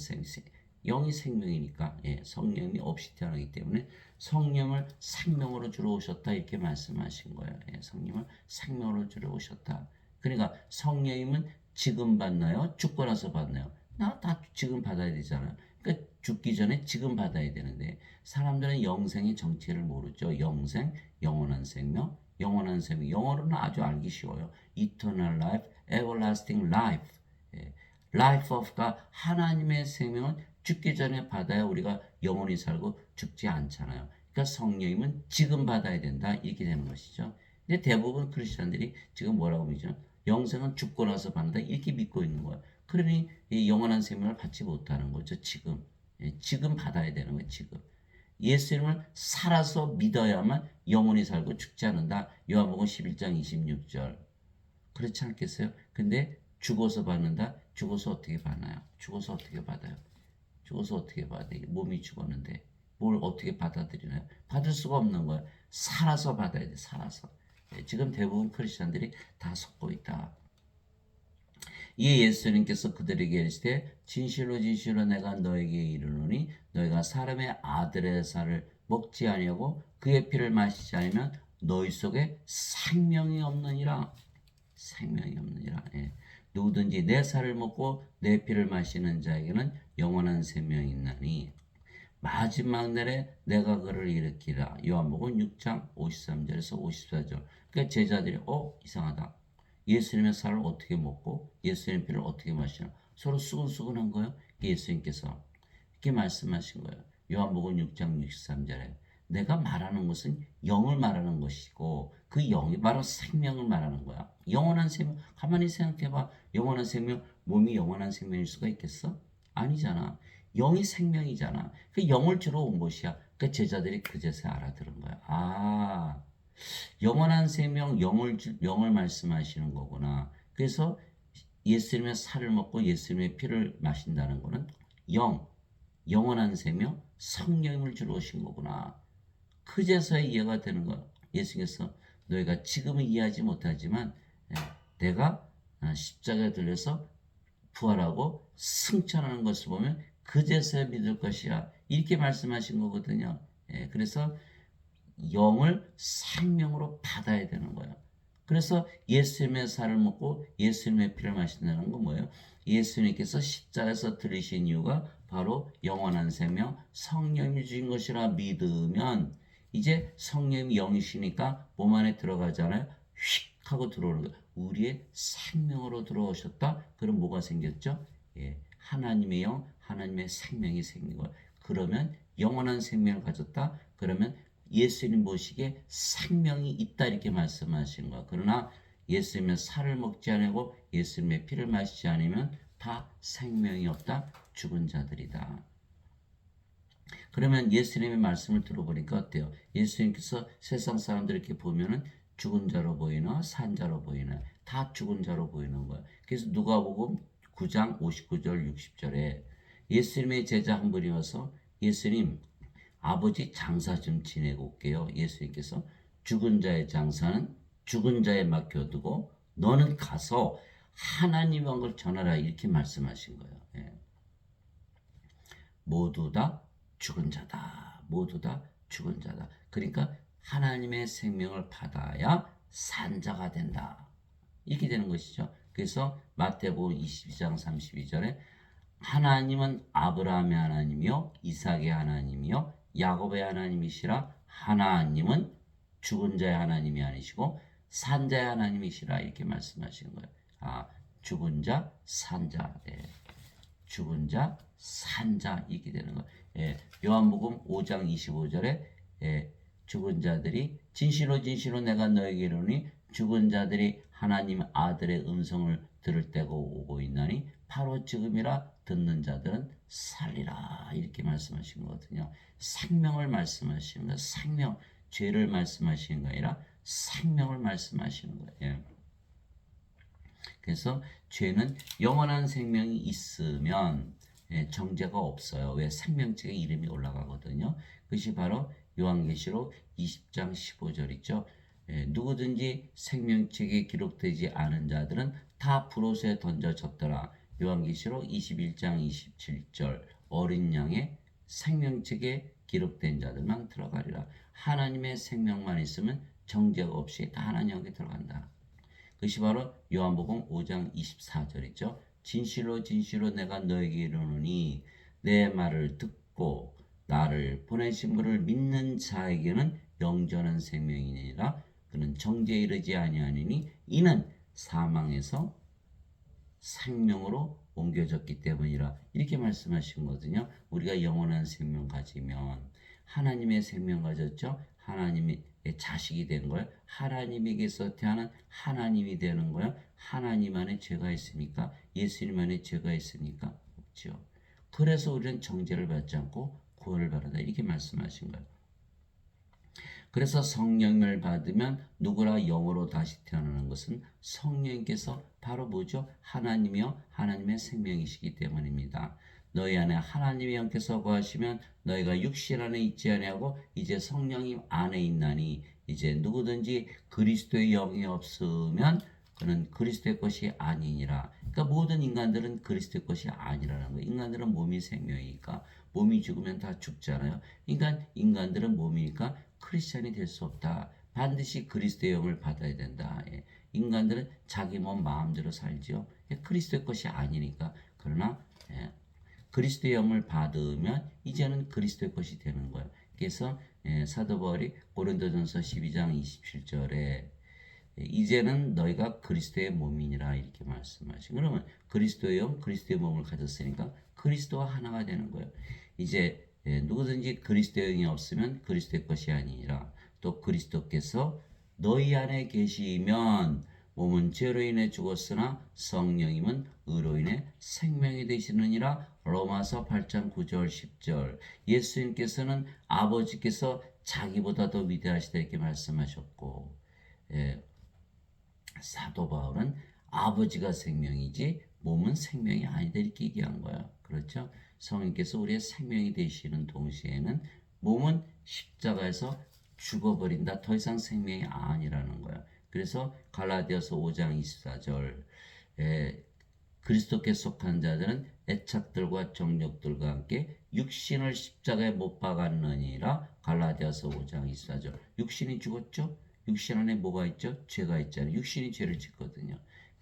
[SPEAKER 1] 영이 생명이니까 성령이 없이 태어나기 때문에 성령을 생명으로 주러 오셨다 이렇게 말씀하신 거예요. 성령을 생명으로 주러 오셨다. 그러니까 성령님은 지금 받나요? 죽고 나서 받나요? 나 다 지금 받아야 되잖아요. 그러니까 죽기 전에 지금 받아야 되는데 사람들은 영생의 정체를 모르죠. 영생, 영원한 생명, 영원한 생명. 영어로는 아주 알기 쉬워요. Eternal life, everlasting life. Life of가 하나님의 생명은 죽기 전에 받아야 우리가 영원히 살고 죽지 않잖아요. 그러니까 성령님은 지금 받아야 된다 이렇게 되는 것이죠. 근데 대부분 크리스천들이 지금 뭐라고 믿죠? 영생은 죽고 나서 받는다 이렇게 믿고 있는 거예요. 그러니 이 영원한 생명을 받지 못하는 거죠. 지금. 지금 받아야 되는 거예요. 지금. 예수님을 살아서 믿어야만 영원히 살고 죽지 않는다. 요한복음 11장 26절. 그렇지 않겠어요? 근데 죽어서 받는다? 죽어서 어떻게 받나요? 죽어서 어떻게 받아요? 죽어서 어떻게 받아요? 몸이 죽었는데 뭘 어떻게 받아들이나요? 받을 수가 없는 거예요. 살아서 받아야 돼. 살아서. 지금 대부분 크리스천들이 다 속고 있다. 이에 예수님께서 그들에게 이르시되 진실로 진실로 내가 너에게 이르노니 너희가 사람의 아들의 살을 먹지 아니하고 그의 피를 마시지 않으면 너희 속에 생명이 없느니라. 생명이 없느니라. 누구든지 내 살을 먹고 내 피를 마시는 자에게는 영원한 생명이 있나니 마지막 날에 내가 그를 일으키라. 요한복음 6장 53절에서 54절. 그러니까 제자들이 이상하다. 예수님의 살을 어떻게 먹고 예수님의 피를 어떻게 마시나 서로 수근수근한 거예요. 예수님께서 이렇게 말씀하신 거예요. 요한복음 6장 63절에 내가 말하는 것은 영을 말하는 것이고 그 영이 바로 생명을 말하는 거야. 영원한 생명. 가만히 생각해봐. 영원한 생명. 몸이 영원한 생명일 수가 있겠어? 아니잖아. 영이 생명이잖아. 그 영을 주러 온 것이야. 그 제자들이 그제서야 알아들은 거야. 아, 영원한 생명, 영을 말씀하시는 거구나. 그래서 예수님의 살을 먹고 예수님의 피를 마신다는 거는 영원한 생명, 성령을 주러 오신 거구나. 그제서야 이해가 되는 거야. 예수님께서 너희가 지금은 이해하지 못하지만 내가 십자가에 들려서 부활하고 승천하는 것을 보면 그제서야 믿을 것이야. 이렇게 말씀하신 거거든요. 그래서 영을 생명으로 받아야 되는 거예요. 그래서 예수님의 살을 먹고 예수님의 피를 마신다는 건 뭐예요? 예수님께서 십자가에서 들으신 이유가 바로 영원한 생명 성령이 주신 것이라 믿으면 이제 성령이 영이시니까 몸 안에 들어가잖아요. 휙 하고 들어오는 거예요. 우리의 생명으로 들어오셨다. 그럼 뭐가 생겼죠? 예, 하나님의 영, 하나님의 생명이 생긴 거예요. 그러면 영원한 생명을 가졌다. 그러면 예수님 보시기에 생명이 있다 이렇게 말씀하시는 거예요. 그러나 예수님의 살을 먹지 아니고 예수님의 피를 마시지 않으면 다 생명이 없다. 죽은 자들이다. 그러면 예수님의 말씀을 들어보니까 어때요? 예수님께서 세상 사람들 이렇게 보면은 죽은 자로 보이나 산 자로 보이나 다 죽은 자로 보이는 거예요. 그래서 누가복음 9장 59절 60절에 예수님의 제자 한 분이 와서 예수님 아버지 장사 좀 지내고 올게요. 예수님께서 죽은 자의 장사는 죽은 자에 맡겨두고 너는 가서 하나님 왕을 전하라 이렇게 말씀하신 거예요. 예. 모두 다 죽은 자다. 모두 다 죽은 자다. 그러니까 하나님의 생명을 받아야 산 자가 된다. 이렇게 되는 것이죠. 그래서 마태복음 22장 32절에 하나님은 아브라함의 하나님이요 이삭의 하나님이요 야곱의 하나님이시라. 하나님은 죽은 자의 하나님이 아니시고 산 자의 하나님이시라 이렇게 말씀하시는 거예요. 아, 죽은 자, 산 자. 예. 죽은 자, 산 자 이렇게 되는 거예요. 예. 요한복음 5장 25절에 예. 죽은 자들이 진실로 진실로 내가 너에게 이르노니 죽은 자들이 하나님 아들의 음성을 들을 때가 오고 있나니 바로 지금이라 듣는 자들은 살리라 이렇게 말씀하신 거거든요. 생명을 말씀하시는 거예요. 생명, 죄를 말씀하시는 게 아니라 생명을 말씀하시는 거예요. 예. 그래서 죄는 영원한 생명이 있으면 정죄가 없어요. 왜? 생명책에 이름이 올라가거든요. 그것이 바로 요한계시록 20장 15절이죠. 누구든지 생명책에 기록되지 않은 자들은 다 불옷에 던져졌더라. 요한계시록 21장 27절 어린 양의 생명책에 기록된 자들만 들어가리라. 하나님의 생명만 있으면 정죄가 없이 다 하나님에게 들어간다. 그것이 바로 요한복음 5장 24절이죠. 진실로 진실로 내가 너에게 이르노니 내 말을 듣고 나를 보내신 분을 믿는 자에게는 영전한 생명이니라. 그는 정죄에 이르지 아니하니니 이는 사망에서 생명으로 옮겨졌기 때문이라. 이렇게 말씀하신 거거든요. 우리가 영원한 생명 가지면 하나님의 생명 가졌죠. 하나님의 자식이 된 거예요. 하나님에게서 태어난 하나님이 되는 거예요. 하나님 안에 죄가 있습니까? 예수님 안에 죄가 있습니까? 없죠. 그래서 우리는 정죄를 받지 않고 구원을 받는다. 이렇게 말씀하신 거예요. 그래서 성령을 받으면 누구나 영으로 다시 태어나는 것은 성령께서 바로 뭐죠? 하나님이요 하나님의 생명이시기 때문입니다. 너희 안에 하나님의 영께서 거하시면 너희가 육신 안에 있지 아니하고 이제 성령님 안에 있나니 이제 누구든지 그리스도의 영이 없으면 그는 그리스도의 것이 아니니라. 그러니까 모든 인간들은 그리스도의 것이 아니라는 거예요. 인간들은 몸이 생명이니까 몸이 죽으면 다 죽잖아요. 인간들은 몸이니까 크리스찬이 될 수 없다. 반드시 그리스도의 영을 받아야 된다. 예. 인간들은 자기 몸 마음대로 살지요. 예, 그리스도의 것이 아니니까. 그러나 그리스도의 영을 받으면 이제는 그리스도의 것이 되는 거예요. 그래서 사도 바울이 고린도전서 12장 27절에 이제는 너희가 그리스도의 몸이니라 이렇게 말씀하시고 그러면 그리스도의 영, 그리스도의 몸을 가졌으니까 그리스도와 하나가 되는 거예요. 이제 누구든지 그리스도의 영이 없으면 그리스도의 것이 아니라 또 그리스도께서 너희 안에 계시면 몸은 죄로 인해 죽었으나 성령님은 의로 인해 생명이 되시느니라. 로마서 8장 9절 10절 예수님께서는 아버지께서 자기보다 더 위대하시다 이렇게 말씀하셨고 사도 바울은 아버지가 생명이지 몸은 생명이 아니다 이렇게 얘기한 거야. 그렇죠? 성령께서 우리의 생명이 되시는 동시에는 몸은 십자가에서 죽어버린다. 더 이상 생명이 아니라는 거야. 그래서 갈라디아서 5장 24절 그리스도께 속한 자들은 애착들과 정욕들과 함께 육신을 십자가에 못 박았느니라. 갈라디아서 5장 24절 육신이 죽었죠? 육신 안에 뭐가 있죠? 죄가 있잖아요. 육신이 죄를 짓거든요.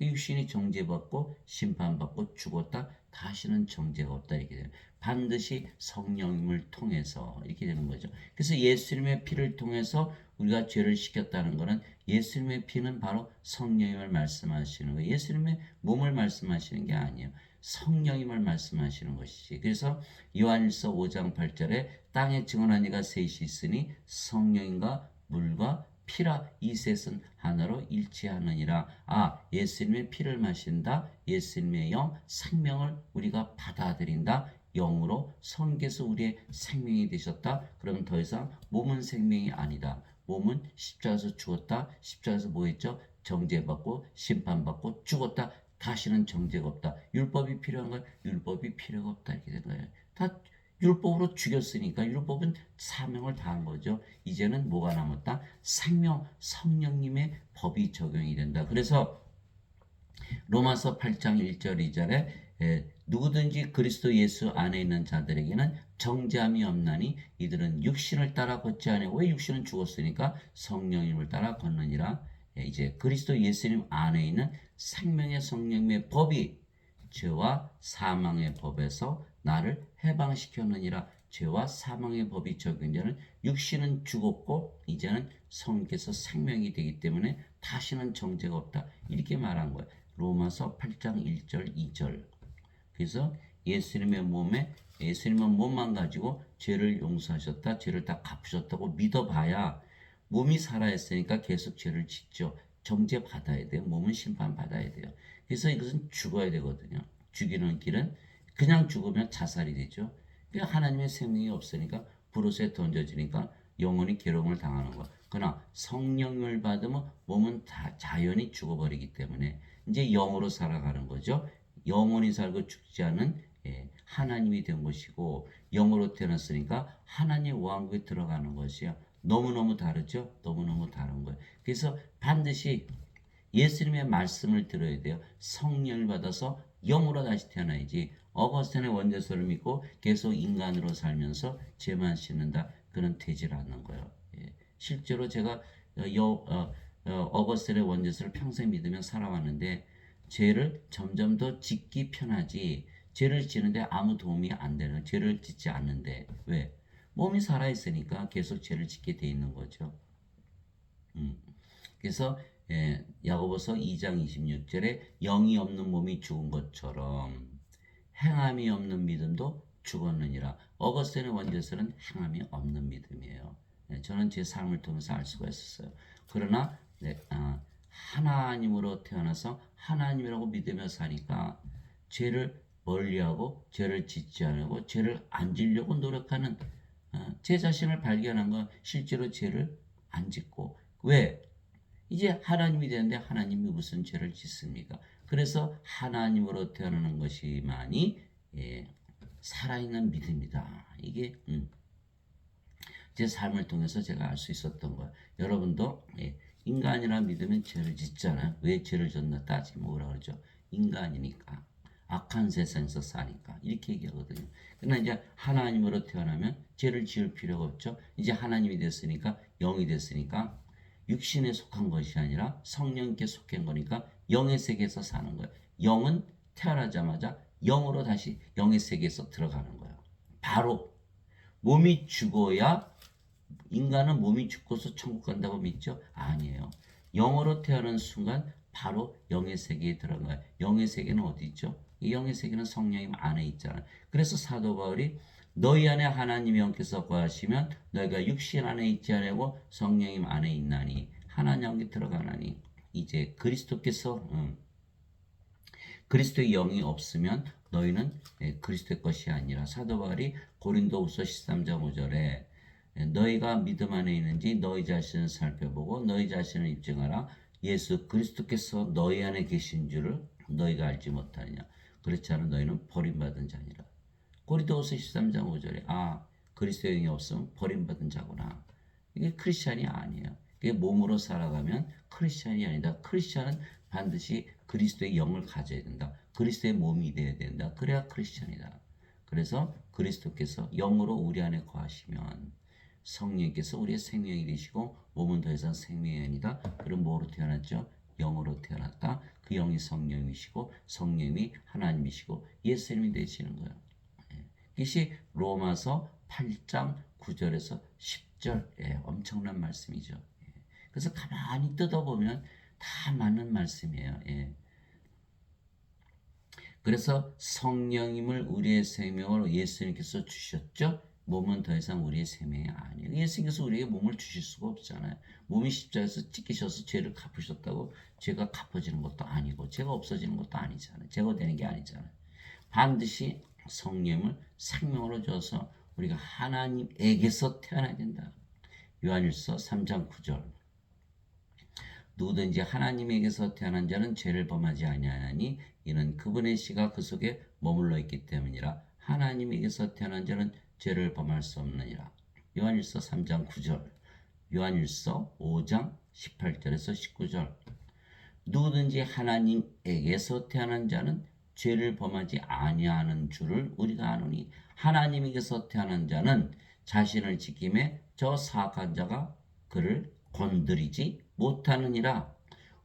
[SPEAKER 1] 육신이 정죄받고 심판받고 죽었다. 다시는 정죄가 없다. 이렇게 돼요. 반드시 성령님을 통해서 이렇게 되는 거죠. 그래서 예수님의 피를 통해서 우리가 죄를 씻겼다는 것은 예수님의 피는 바로 성령님을 말씀하시는 거예요. 예수님의 몸을 말씀하시는 게 아니에요. 성령님을 말씀하시는 것이지. 그래서 요한일서 5장 8절에 땅에 증언한 이가 셋이 있으니 성령과 물과 피라 이 셋은 하나로 일치하느니라. 예수님의 피를 마신다. 예수님의 영 생명을 우리가 받아들인다. 영으로 성께서 우리의 생명이 되셨다. 그러면 더 이상 몸은 생명이 아니다. 몸은 십자가에서 죽었다. 십자가에서 뭐 했죠? 정죄받고 심판받고 죽었다. 다시는 정죄가 없다. 율법이 필요한 걸 율법이 필요가 없다. 이렇게 된 거예요. 다 율법으로 죽였으니까 율법은 사명을 다한 거죠. 이제는 뭐가 남았다? 생명, 성령님의 법이 적용이 된다. 그래서 로마서 8장 1절 2절에 누구든지 그리스도 예수 안에 있는 자들에게는 정죄함이 없나니 이들은 육신을 따라 걷지 아니하고 왜 육신은 죽었으니까 성령님을 따라 걷느니라. 이제 그리스도 예수님 안에 있는 생명의 성령님의 법이 죄와 사망의 법에서 나를 해방시켰느니라. 죄와 사망의 법이 적용되는 육신은 죽었고 이제는 성께서 생명이 되기 때문에 다시는 정죄가 없다. 이렇게 말한 거예요. 로마서 8장 1절 2절. 그래서 예수님의 몸만 가지고 죄를 용서하셨다. 죄를 다 갚으셨다고 믿어봐야 몸이 살아있으니까 계속 죄를 짓죠. 정죄 받아야 돼요. 몸은 심판 받아야 돼요. 그래서 이것은 죽어야 되거든요. 죽이는 길은 그냥 죽으면 자살이 되죠. 그러니까 하나님의 생명이 없으니까 불옷에 던져지니까 영원히 괴로움을 당하는 거. 그러나 성령을 받으면 몸은 다 자연히 죽어버리기 때문에 이제 영으로 살아가는 거죠. 영원히 살고 죽지 않은 하나님이 된 것이고 영으로 태어났으니까 하나님의 왕국에 들어가는 것이요. 너무너무 다르죠. 너무너무 다른 거예요. 그래서 반드시 예수님의 말씀을 들어야 돼요. 성령을 받아서 영으로 다시 태어나야지. 어거스틴의 원죄서를 믿고 계속 인간으로 살면서 죄만 씻는다. 그는 되질 않는 거예요. 실제로 제가 어거스틴의 원죄서를 평생 믿으며 살아왔는데 죄를 점점 더 짓기 편하지. 죄를 지는데 아무 도움이 안 되는 죄를 짓지 않는데 왜? 몸이 살아있으니까 계속 죄를 짓게 돼 있는 거죠. 그래서 야고보서 2장 26절에 영이 없는 몸이 죽은 것처럼 행함이 없는 믿음도 죽었느니라. 어거스틴의 원죄서는 행함이 없는 믿음이에요. 저는 제 삶을 통해서 알 수가 있었어요. 그러나 하나님으로 태어나서 하나님이라고 믿으며 사니까 죄를 멀리하고 죄를 짓지 않고 죄를 안 지려고 노력하는 제 자신을 발견한 건 실제로 죄를 안 짓고 왜? 이제 하나님이 되는데 하나님이 무슨 죄를 짓습니까? 그래서 하나님으로 태어나는 것이만이 살아있는 믿음이다. 이게 제 삶을 통해서 제가 알 수 있었던 거예요. 여러분도 인간이라 믿으면 죄를 짓잖아요. 왜 죄를 졌나 따지면 뭐라 그러죠? 인간이니까. 악한 세상에서 사니까. 이렇게 얘기하거든요. 그러나 이제 하나님으로 태어나면 죄를 지을 필요가 없죠. 이제 하나님이 됐으니까, 영이 됐으니까, 육신에 속한 것이 아니라 성령께 속한 거니까 영의 세계에서 사는 거예요. 영은 태어나자마자 영으로 다시 영의 세계에서 들어가는 거예요. 바로 몸이 죽어야 인간은 몸이 죽고서 천국 간다고 믿죠? 아니에요. 영으로 태어난 순간 바로 영의 세계에 들어가요. 영의 세계는 어디 있죠? 이 영의 세계는 성령님 안에 있잖아요. 그래서 사도 바울이 너희 안에 하나님의 영께서 거하시면 너희가 육신 안에 있지 아니하고 성령님 안에 있나니 하나님 영이 들어가나니 이제 그리스도께서 그리스도의 영이 없으면 너희는 그리스도의 것이 아니라 사도 바울이 고린도후서 13장 5절에 너희가 믿음 안에 있는지 너희 자신을 살펴보고 너희 자신을 입증하라. 예수 그리스도께서 너희 안에 계신 줄을 너희가 알지 못하느냐. 그렇지 않은 너희는 버림받은 자니라. 고린도후서 13장 5절에 그리스도의 영이 없으면 버림받은 자구나. 이게 크리스찬이 아니에요. 이게 몸으로 살아가면 크리스찬이 아니다. 크리스찬은 반드시 그리스도의 영을 가져야 된다. 그리스도의 몸이 되어야 된다. 그래야 크리스찬이다. 그래서 그리스도께서 영으로 우리 안에 거하시면 성령께서 우리의 생명이 되시고 몸은 더 이상 생명이 아니다. 그럼 뭐로 태어났죠? 영으로 태어났다. 그 영이 성령이시고 성령이 하나님이시고 예수님이 되시는 거예요. 이것이 로마서 8장 9절에서 10절 엄청난 말씀이죠. 그래서 가만히 뜯어보면 다 맞는 말씀이에요. 그래서 성령님을 우리의 생명으로 예수님께서 주셨죠. 몸은 더 이상 우리의 생명이 아니에요. 예수님께서 우리에게 몸을 주실 수가 없잖아요. 몸이 십자가에서 찢기셔서 죄를 갚으셨다고 죄가 갚아지는 것도 아니고 죄가 없어지는 것도 아니잖아요. 제거되는 게 아니잖아요. 반드시 성령을 생명으로 줘서 우리가 하나님에게서 태어나야 된다. 요한일서 3장 9절. 누구든지 하나님에게서 태어난 자는 죄를 범하지 아니하나니 이는 그분의 씨가 그 속에 머물러 있기 때문이라. 하나님에게서 태어난 자는 죄를 범할 수 없느니라. 요한일서 3장 9절. 요한일서 5장 18절에서 19절. 누구든지 하나님에게서 태어난 자는 죄를 범하지 아니하는 줄을 우리가 아노니 하나님에게서 태어난 자는 자신을 지킴에 저 사악한 자가 그를 건드리지 못하느니라.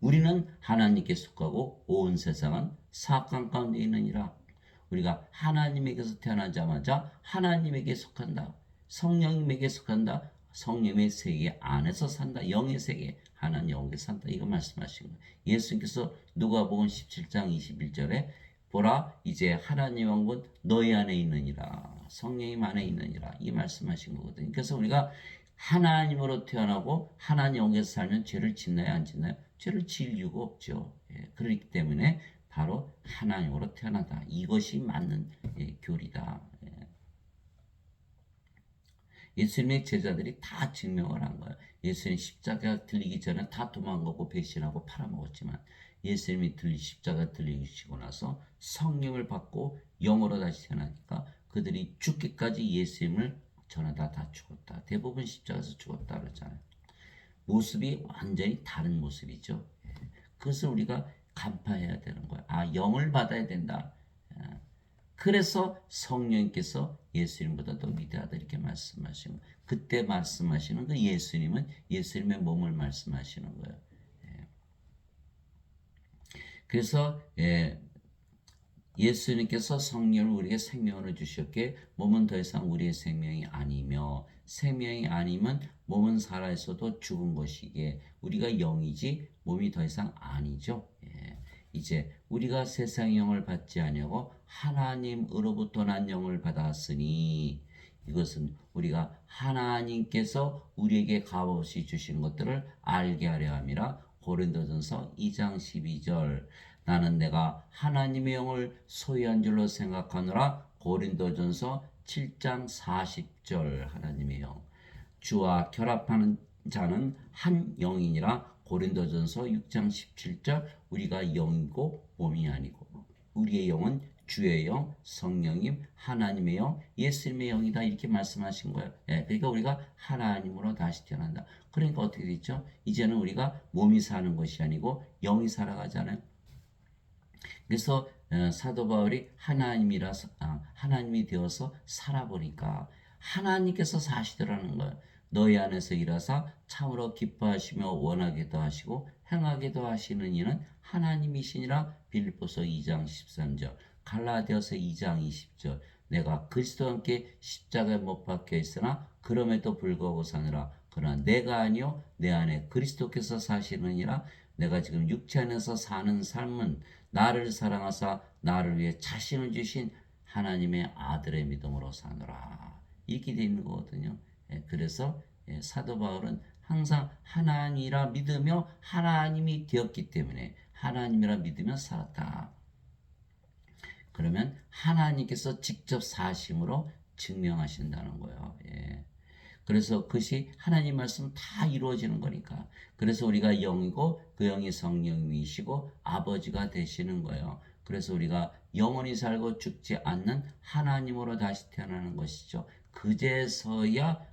[SPEAKER 1] 우리는 하나님께 속하고 온 세상은 사악한 가운데 있느니라. 우리가 하나님에게서 태어나자마자 하나님에게 속한다. 성령님에게 속한다. 성령의 세계 안에서 산다. 영의 세계, 하나님 영에 산다. 이거 말씀하신 거예요. 예수님께서 누가복음 17장 21절에 보라 이제 하나님 왕국 너희 안에 있느니라. 성령님 안에 있느니라. 이 말씀하신 거거든요. 그래서 우리가 하나님으로 태어나고 하나님 영에서 살면 죄를 짓나요, 안 짓나요? 죄를 지을 이유가 없죠. 그렇기 때문에 바로 하나님으로 태어난다. 이것이 맞는 교리다. 예수님의 제자들이 다 증명을 한 거예요. 예수님 십자가 들리기 전에 다 도망가고 배신하고 팔아먹었지만 예수님이 십자가 들리시고 나서 성령을 받고 영으로 다시 태어나니까 그들이 죽기까지 예수님을 전하다 다 죽었다. 대부분 십자가에서 죽었다 그러잖아요. 모습이 완전히 다른 모습이죠. 그것을 우리가 간파해야 되는 거예요. 영을 받아야 된다. 그래서 성령님께서 예수님보다 더 위대하다 이렇게 말씀하시는 거예요. 그때 말씀하시는 그 예수님은 예수님의 몸을 말씀하시는 거예요. 그래서 예수님께서 성령을 우리에게 생명으로 주셨기에 몸은 더 이상 우리의 생명이 아니며 생명이 아니면 몸은 살아있어도 죽은 것이기에 우리가 영이지 몸이 더 이상 아니죠. 이제 우리가 세상의 영을 받지 아니하고 하나님으로부터 난 영을 받았으니 이것은 우리가 하나님께서 우리에게 값없이 주신 것들을 알게 하려 함이라. 고린도전서 2장 12절. 나는 내가 하나님의 영을 소유한 줄로 생각하노라. 고린도전서 7장 40절. 하나님의 영. 주와 결합하는 자는 한 영이니라. 고린도전서 6장 17절. 우리가 영이고 몸이 아니고 우리의 영은 주의 영, 성령님, 하나님의 영, 예수님의 영이다 이렇게 말씀하신 거예요. 그러니까 우리가 하나님으로 다시 태어난다. 그러니까 어떻게 됐죠? 이제는 우리가 몸이 사는 것이 아니고 영이 살아가잖아요. 그래서 사도 바울이 하나님이 되어서 살아보니까 하나님께서 사시더라는 거예요. 너희 안에서 일하사 참으로 기뻐하시며 원하게도 하시고 행하게도 하시는 이는 하나님이시니라. 빌립보서 2장 13절. 갈라디아서 2장 20절. 내가 그리스도와 함께 십자가에 못 박혀 있으나 그럼에도 불구하고 사느라. 그러나 내가 아니요 내 안에 그리스도께서 사시느니라. 내가 지금 육체 안에서 사는 삶은 나를 사랑하사 나를 위해 자신을 주신 하나님의 아들의 믿음으로 사노라. 이렇게 되어 있는 거거든요. 그래서 사도 바울은 항상 하나님이라 믿으며 하나님이 되었기 때문에 하나님이라 믿으며 살았다. 그러면 하나님께서 직접 사심으로 증명하신다는 거예요. 그래서 그것이 하나님 말씀 다 이루어지는 거니까. 그래서 우리가 영이고 그 영이 성령이시고 아버지가 되시는 거예요. 그래서 우리가 영원히 살고 죽지 않는 하나님으로 다시 태어나는 것이죠. 그제서야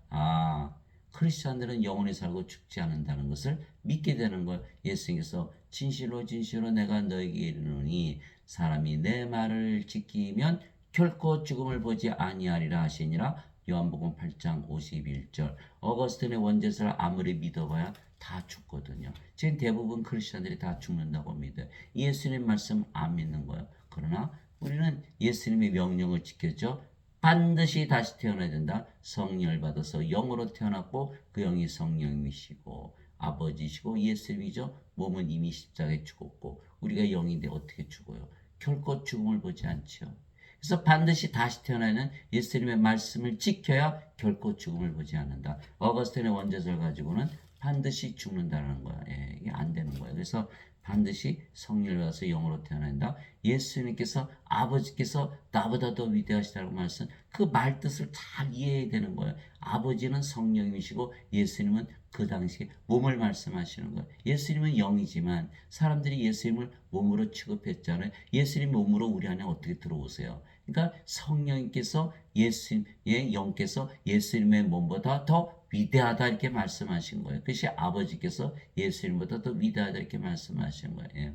[SPEAKER 1] 크리스천들은 영원히 살고 죽지 않는다는 것을 믿게 되는 거예요. 예수님께서 진실로 진실로 내가 너에게 이르노니 사람이 내 말을 지키면 결코 죽음을 보지 아니하리라 하시니라. 요한복음 8장 51절. 어거스틴의 원죄서를 아무리 믿어봐야 다 죽거든요. 지금 대부분 크리스천들이 다 죽는다고 믿어요. 예수님 말씀 안 믿는 거예요. 그러나 우리는 예수님의 명령을 지켜줘 반드시 다시 태어나야 된다. 성령을 받아서 영으로 태어났고 그 영이 성령이시고 아버지시고 예수님이죠. 몸은 이미 십자가에 죽었고 우리가 영인데 어떻게 죽어요? 결코 죽음을 보지 않죠. 그래서 반드시 다시 태어나는 예수님의 말씀을 지켜야 결코 죽음을 보지 않는다. 어거스틴의 원죄설 가지고는 반드시 죽는다는 거야. 예, 이게 안 되는 거예요. 그래서 반드시 성령을 받아서 영으로 태어난다. 예수님께서 아버지께서 나보다 더 위대하시다고 말씀 그 말 뜻을 잘 이해해야 되는 거예요. 아버지는 성령이시고 예수님은 그 당시에 몸을 말씀하시는 거예요. 예수님은 영이지만 사람들이 예수님을 몸으로 취급했잖아요. 예수님 몸으로 우리 안에 어떻게 들어오세요? 그러니까 성령님께서 예수님의 영께서 예수님의 몸보다 더 위대하다 이렇게 말씀하신 거예요. 그것이 아버지께서 예수님보다 더 위대하다 이렇게 말씀하신 거예요.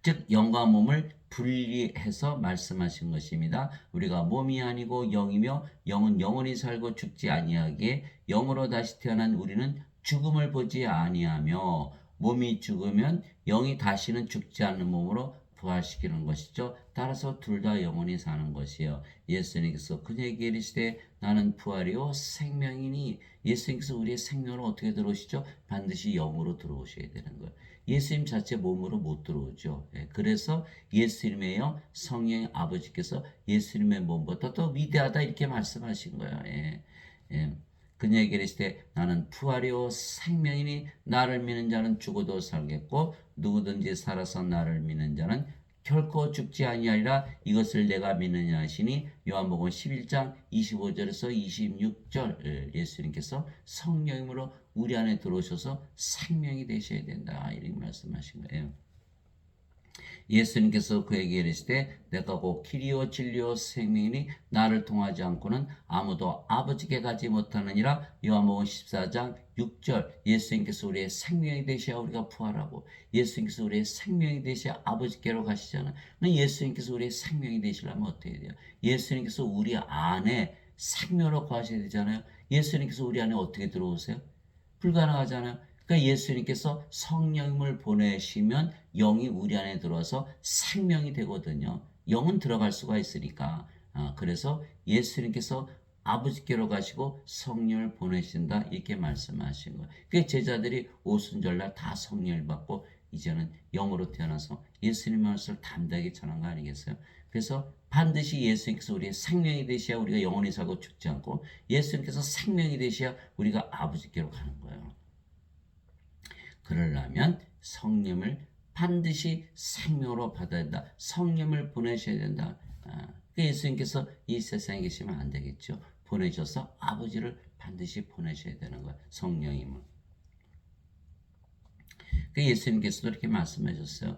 [SPEAKER 1] 즉 영과 몸을 분리해서 말씀하신 것입니다. 우리가 몸이 아니고 영이며 영은 영원히 살고 죽지 아니하기에 영으로 다시 태어난 우리는 죽음을 보지 아니하며 몸이 죽으면 영이 다시는 죽지 않는 몸으로 부활시키는 것이죠. 따라서 둘 다 영원히 사는 것이에요. 예수님께서 그에게 이르시되 나는 부활이요 생명이니 예수님께서 우리의 생명으로 어떻게 들어오시죠? 반드시 영으로 들어오셔야 되는 거예요. 예수님 자체 몸으로 못 들어오죠. 그래서 예수님의 영 성령 아버지께서 예수님의 몸보다 더 위대하다 이렇게 말씀하신 거예요. 그녀에게 이르시되 나는 부활이요 생명이니 나를 믿는 자는 죽어도 살겠고 누구든지 살아서 나를 믿는 자는 결코 죽지 아니하리라 이것을 내가 믿느냐 하시니 요한복음 11장 25절에서 26절 예수님께서 성령님으로 우리 안에 들어오셔서 생명이 되셔야 된다 이렇게 말씀하신 거예요. 예수님께서 그에게 이르시되 내가 곧 길이요 진리요 생명이니 나를 통하지 않고는 아무도 아버지께 가지 못하느니라 요한복음 14장 6절 예수님께서 우리의 생명이 되셔야 우리가 부활하고 예수님께서 우리의 생명이 되셔야 아버지께로 가시잖아요. 예수님께서 우리의 생명이 되시려면 어떻게 돼요? 예수님께서 우리 안에 생명으로 거하셔야 되잖아요. 예수님께서 우리 안에 어떻게 들어오세요? 불가능하잖아요. 그러니까 예수님께서 성령을 보내시면 영이 우리 안에 들어와서 생명이 되거든요. 영은 들어갈 수가 있으니까. 그래서 예수님께서 아버지께로 가시고 성령을 보내신다 이렇게 말씀하신 거예요. 그 제자들이 오순절날 다 성령을 받고 이제는 영으로 태어나서 예수님 말씀을 담대하게 전한 거 아니겠어요? 그래서 반드시 예수님께서 우리의 생명이 되셔야 우리가 영원히 살고 죽지 않고 예수님께서 생명이 되셔야 우리가 아버지께로 가는 거예요. 그러려면 성령을 반드시 생명으로 받아야 된다. 성령을 보내셔야 된다. 예수님께서 이 세상에 계시면 안 되겠죠. 보내셔서 아버지를 반드시 보내셔야 되는 거예요. 성령님을. 예수님께서도 이렇게 말씀하셨어요.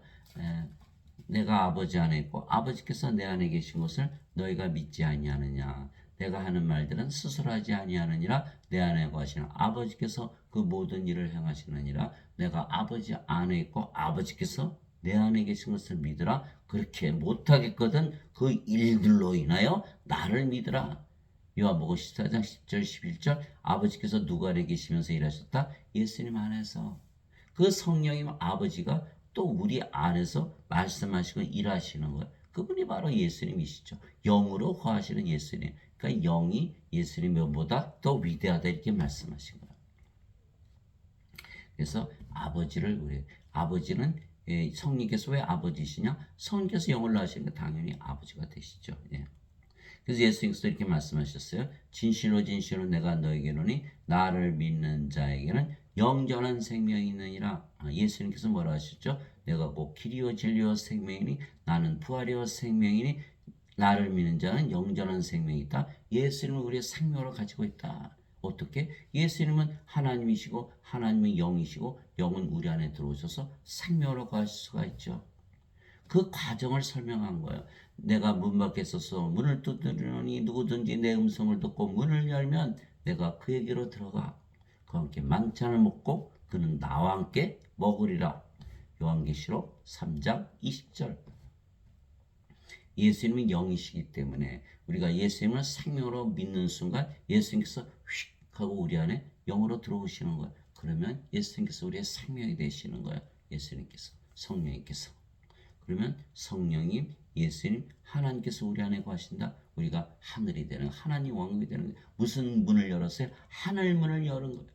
[SPEAKER 1] 내가 아버지 안에 있고 아버지께서 내 안에 계신 것을 너희가 믿지 아니하느냐. 내가 하는 말들은 스스로 하지 아니하느니라 내 안에 거하시는 아버지께서 그 모든 일을 행하시느니라 내가 아버지 안에 있고 아버지께서 내 안에 계신 것을 믿으라 그렇게 못하겠거든 그 일들로 인하여 나를 믿으라 요한복음 14장 10절 11절 아버지께서 누구 안에 계시면서 일하셨다? 예수님 안에서 그 성령님 아버지가 또 우리 안에서 말씀하시고 일하시는 거예요. 그분이 바로 예수님이시죠. 영으로 거하시는 예수님. 그러니까 영이 예수님보다 더 위대하다 이렇게 말씀하신 거예요. 그래서 아버지는 성령께서 왜 아버지시냐? 성령께서 영을 낳으시니까 당연히 아버지가 되시죠. 그래서 예수님께서 이렇게 말씀하셨어요. 진실로 진실로 내가 너에게 이르노니 나를 믿는 자에게는 영전한 생명이 있느니라. 예수님께서 뭐라 하셨죠? 내가 곧 길이요 진리요 생명이니 나는 부활이요 생명이니 나를 믿는 자는 영전한 생명이 있다. 예수님은 우리의 생명을 가지고 있다. 어떻게? 예수님은 하나님이시고 하나님은 영이시고 영은 우리 안에 들어오셔서 생명으로 거하실 수가 있죠. 그 과정을 설명한 거예요. 내가 문 밖에 서서 문을 두드리니 누구든지 내 음성을 듣고 문을 열면 내가 그에게로 들어가 그와 함께 만찬을 먹고 그는 나와 함께 먹으리라. 요한계시록 3장 20절. 예수님은 영이시기 때문에 우리가 예수님을 생명으로 믿는 순간 예수님께서 휙 하고 우리 안에 영으로 들어오시는 거예요. 그러면 예수님께서 우리의 생명이 되시는 거예요. 예수님께서, 성령님께서. 그러면 성령님, 예수님, 하나님께서 우리 안에 거하신다. 우리가 하늘이 되는, 하나님 왕국이 되는 거예요. 무슨 문을 열었어요? 하늘 문을 여는 거예요.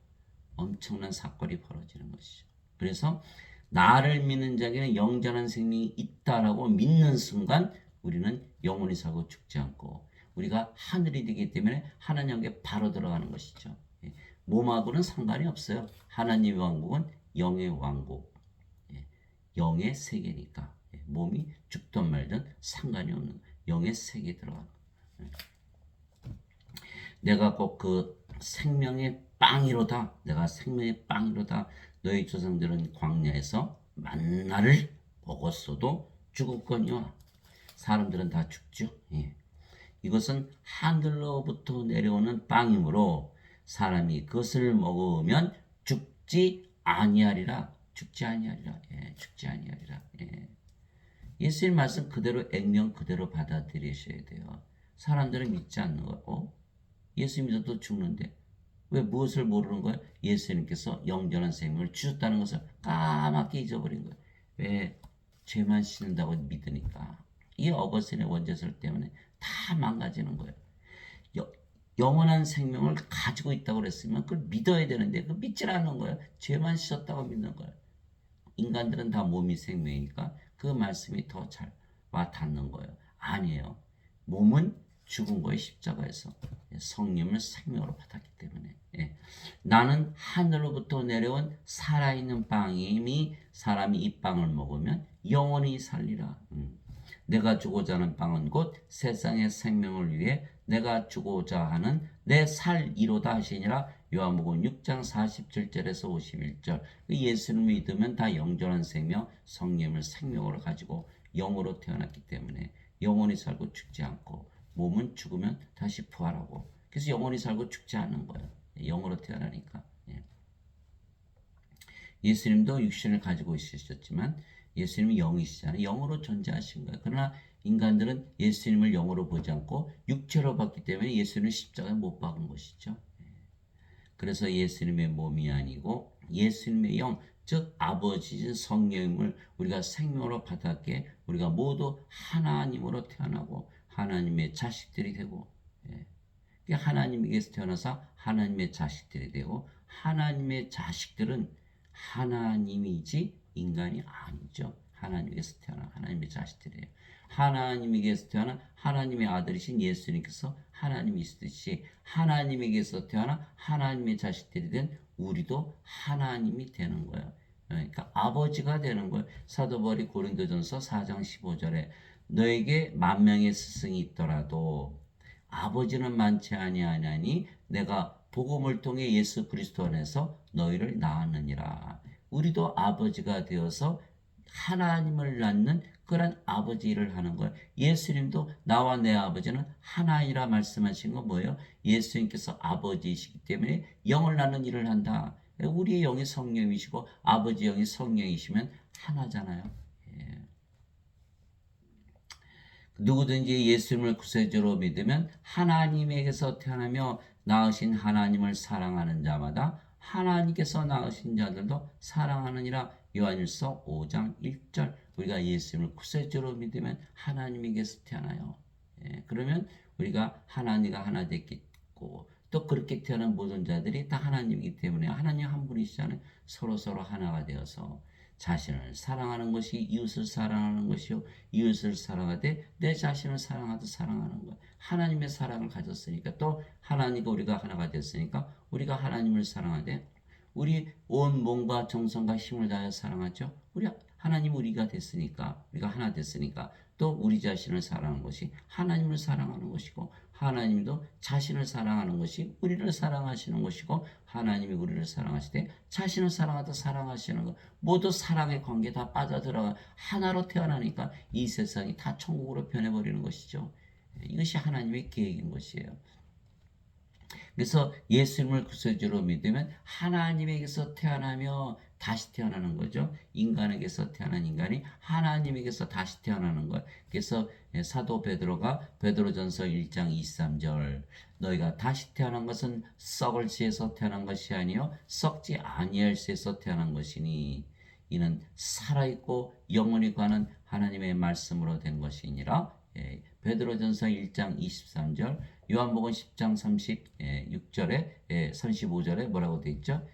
[SPEAKER 1] 엄청난 사건이 벌어지는 것이죠. 그래서 나를 믿는 자에게는 영원한 생명이 있다라고 믿는 순간 우리는 영원히 살고 죽지 않고 우리가 하늘이 되기 때문에 하나님께 바로 들어가는 것이죠. 예. 몸하고는 상관이 없어요. 하나님의 왕국은 영의 왕국, 예. 영의 세계니까 예. 몸이 죽든 말든 상관이 없는 영의 세계에 들어가는 거예요. 예. 내가 꼭 그 생명의 빵이로다. 내가 생명의 빵이로다. 너희 조상들은 광야에서 만나를 먹었어도 죽었거니와. 사람들은 다 죽죠. 예. 이것은 하늘로부터 내려오는 빵이므로 사람이 그것을 먹으면 죽지 아니하리라. 죽지 아니하리라. 예. 죽지 아니하리라. 예. 예수님 말씀 그대로 액면 그대로 받아들이셔야 돼요. 사람들은 믿지 않는 거고 예수 믿어도 죽는데 왜 무엇을 모르는 거예요? 예수님께서 영원한 생명을 주셨다는 것을 까맣게 잊어버린 거예요. 왜? 죄만 씻는다고 믿으니까. 이 어거스틴의 원죄설 때문에 다 망가지는 거예요. 영원한 생명을 가지고 있다고 그랬으면 그걸 믿어야 되는데 그걸 믿질 않는 거예요. 죄만 씻었다고 믿는 거예요. 인간들은 다 몸이 생명이니까 그 말씀이 더 잘 와닿는 거예요. 아니에요. 몸은 죽은 거예요. 십자가에서. 성령을 생명으로 받았기 때문에. 예. 나는 하늘로부터 내려온 살아있는 빵이니 사람이 이 빵을 먹으면 영원히 살리라. 내가 주고자 하는 빵은 곧 세상의 생명을 위해 내가 주고자 하는 내 살이로다 하시니라. 요한복음 6장 47절에서 51절. 예수를 믿으면 다 영존한 생명, 성령을 생명으로 가지고 영으로 태어났기 때문에 영원히 살고 죽지 않고 몸은 죽으면 다시 부활하고 그래서 영원히 살고 죽지 않는 거예요. 영으로 태어나니까. 예수님도 육신을 가지고 있으셨지만 예수님이 영이시잖아요. 영으로 존재하신 거예요. 그러나 인간들은 예수님을 영으로 보지 않고 육체로 봤기 때문에 예수님을 십자가에 못 박은 것이죠. 그래서 예수님의 몸이 아니고 예수님의 영, 즉 아버지신 성령님을 우리가 생명으로 받았기에 우리가 모두 하나님으로 태어나고 하나님의 자식들이 되고 하나님에게서 태어나서 하나님의 자식들이 되고 하나님의 자식들은 하나님이지 인간이 아니죠. 하나님에게서 태어난 하나님의 자식들이에요. 하나님에게서 태어난 하나님의 아들이신 예수님께서 하나님이시듯이 하나님에게서 태어난 하나님의 자식들이 된 우리도 하나님이 되는 거예요. 그러니까 아버지가 되는 거예요. 사도 바울이 고린도전서 4장 15절에 너에게 만명의 스승이 있더라도 아버지는 많지 아니하나니 내가 복음을 통해 예수 그리스도 안에서 너희를 낳았느니라. 우리도 아버지가 되어서 하나님을 낳는 그런 아버지 일을 하는 거예요. 예수님도 나와 내 아버지는 하나이라 말씀하신 건 뭐예요? 예수님께서 아버지이시기 때문에 영을 낳는 일을 한다. 우리의 영이 성령이시고 아버지 영이 성령이시면 하나잖아요. 누구든지 예수님을 구세주로 믿으면 하나님에게서 태어나며 낳으신 하나님을 사랑하는 자마다 하나님께서 낳으신 자들도 사랑하느니라. 요한일서 5장 1절. 우리가 예수님을 구세주로 믿으면 하나님에게서 태어나요. 그러면 우리가 하나님과 하나 됐고 또 그렇게 태어난 모든 자들이 다 하나님이기 때문에 하나님 한 분이시잖아요. 서로 하나가 되어서 자신을 사랑하는 것이 이웃을 사랑하는 것이요 이웃을 사랑하되 내 자신을 사랑하듯 사랑하는 것. 하나님의 사랑을 가졌으니까 또 하나님과 우리가 하나가 됐으니까 우리가 하나님을 사랑하되 우리 온 몸과 정성과 힘을 다해 사랑하죠. 우리 하나님 우리가 됐으니까 우리가 하나 됐으니까 또 우리 자신을 사랑하는 것이 하나님을 사랑하는 것이고 하나님도 자신을 사랑하는 것이 우리를 사랑하시는 것이고 하나님이 우리를 사랑하시되 자신을 사랑하다 사랑하시는 것 모두 사랑의 관계 다 빠져들어가 하나로 태어나니까 이 세상이 다 천국으로 변해버리는 것이죠. 이것이 하나님의 계획인 것이에요. 그래서 예수님을 구세주로 믿으면 하나님에게서 태어나며 다시 태어나는 거죠. 인간에게서 태어난 인간이 하나님에게서 다시 태어나는 거예요. 그래서 사도 베드로가 베드로전서 1장 23절 너희가 다시 태어난 것은 썩을 씨에서 태어난 것이 아니요 썩지 아니할 씨에서 태어난 것이니 이는 살아있고 영원히 관한 하나님의 말씀으로 된 것이니라. 베드로전서 1장 23절, 요한복음 10장 36절에 35절에 뭐라고 되어 있죠?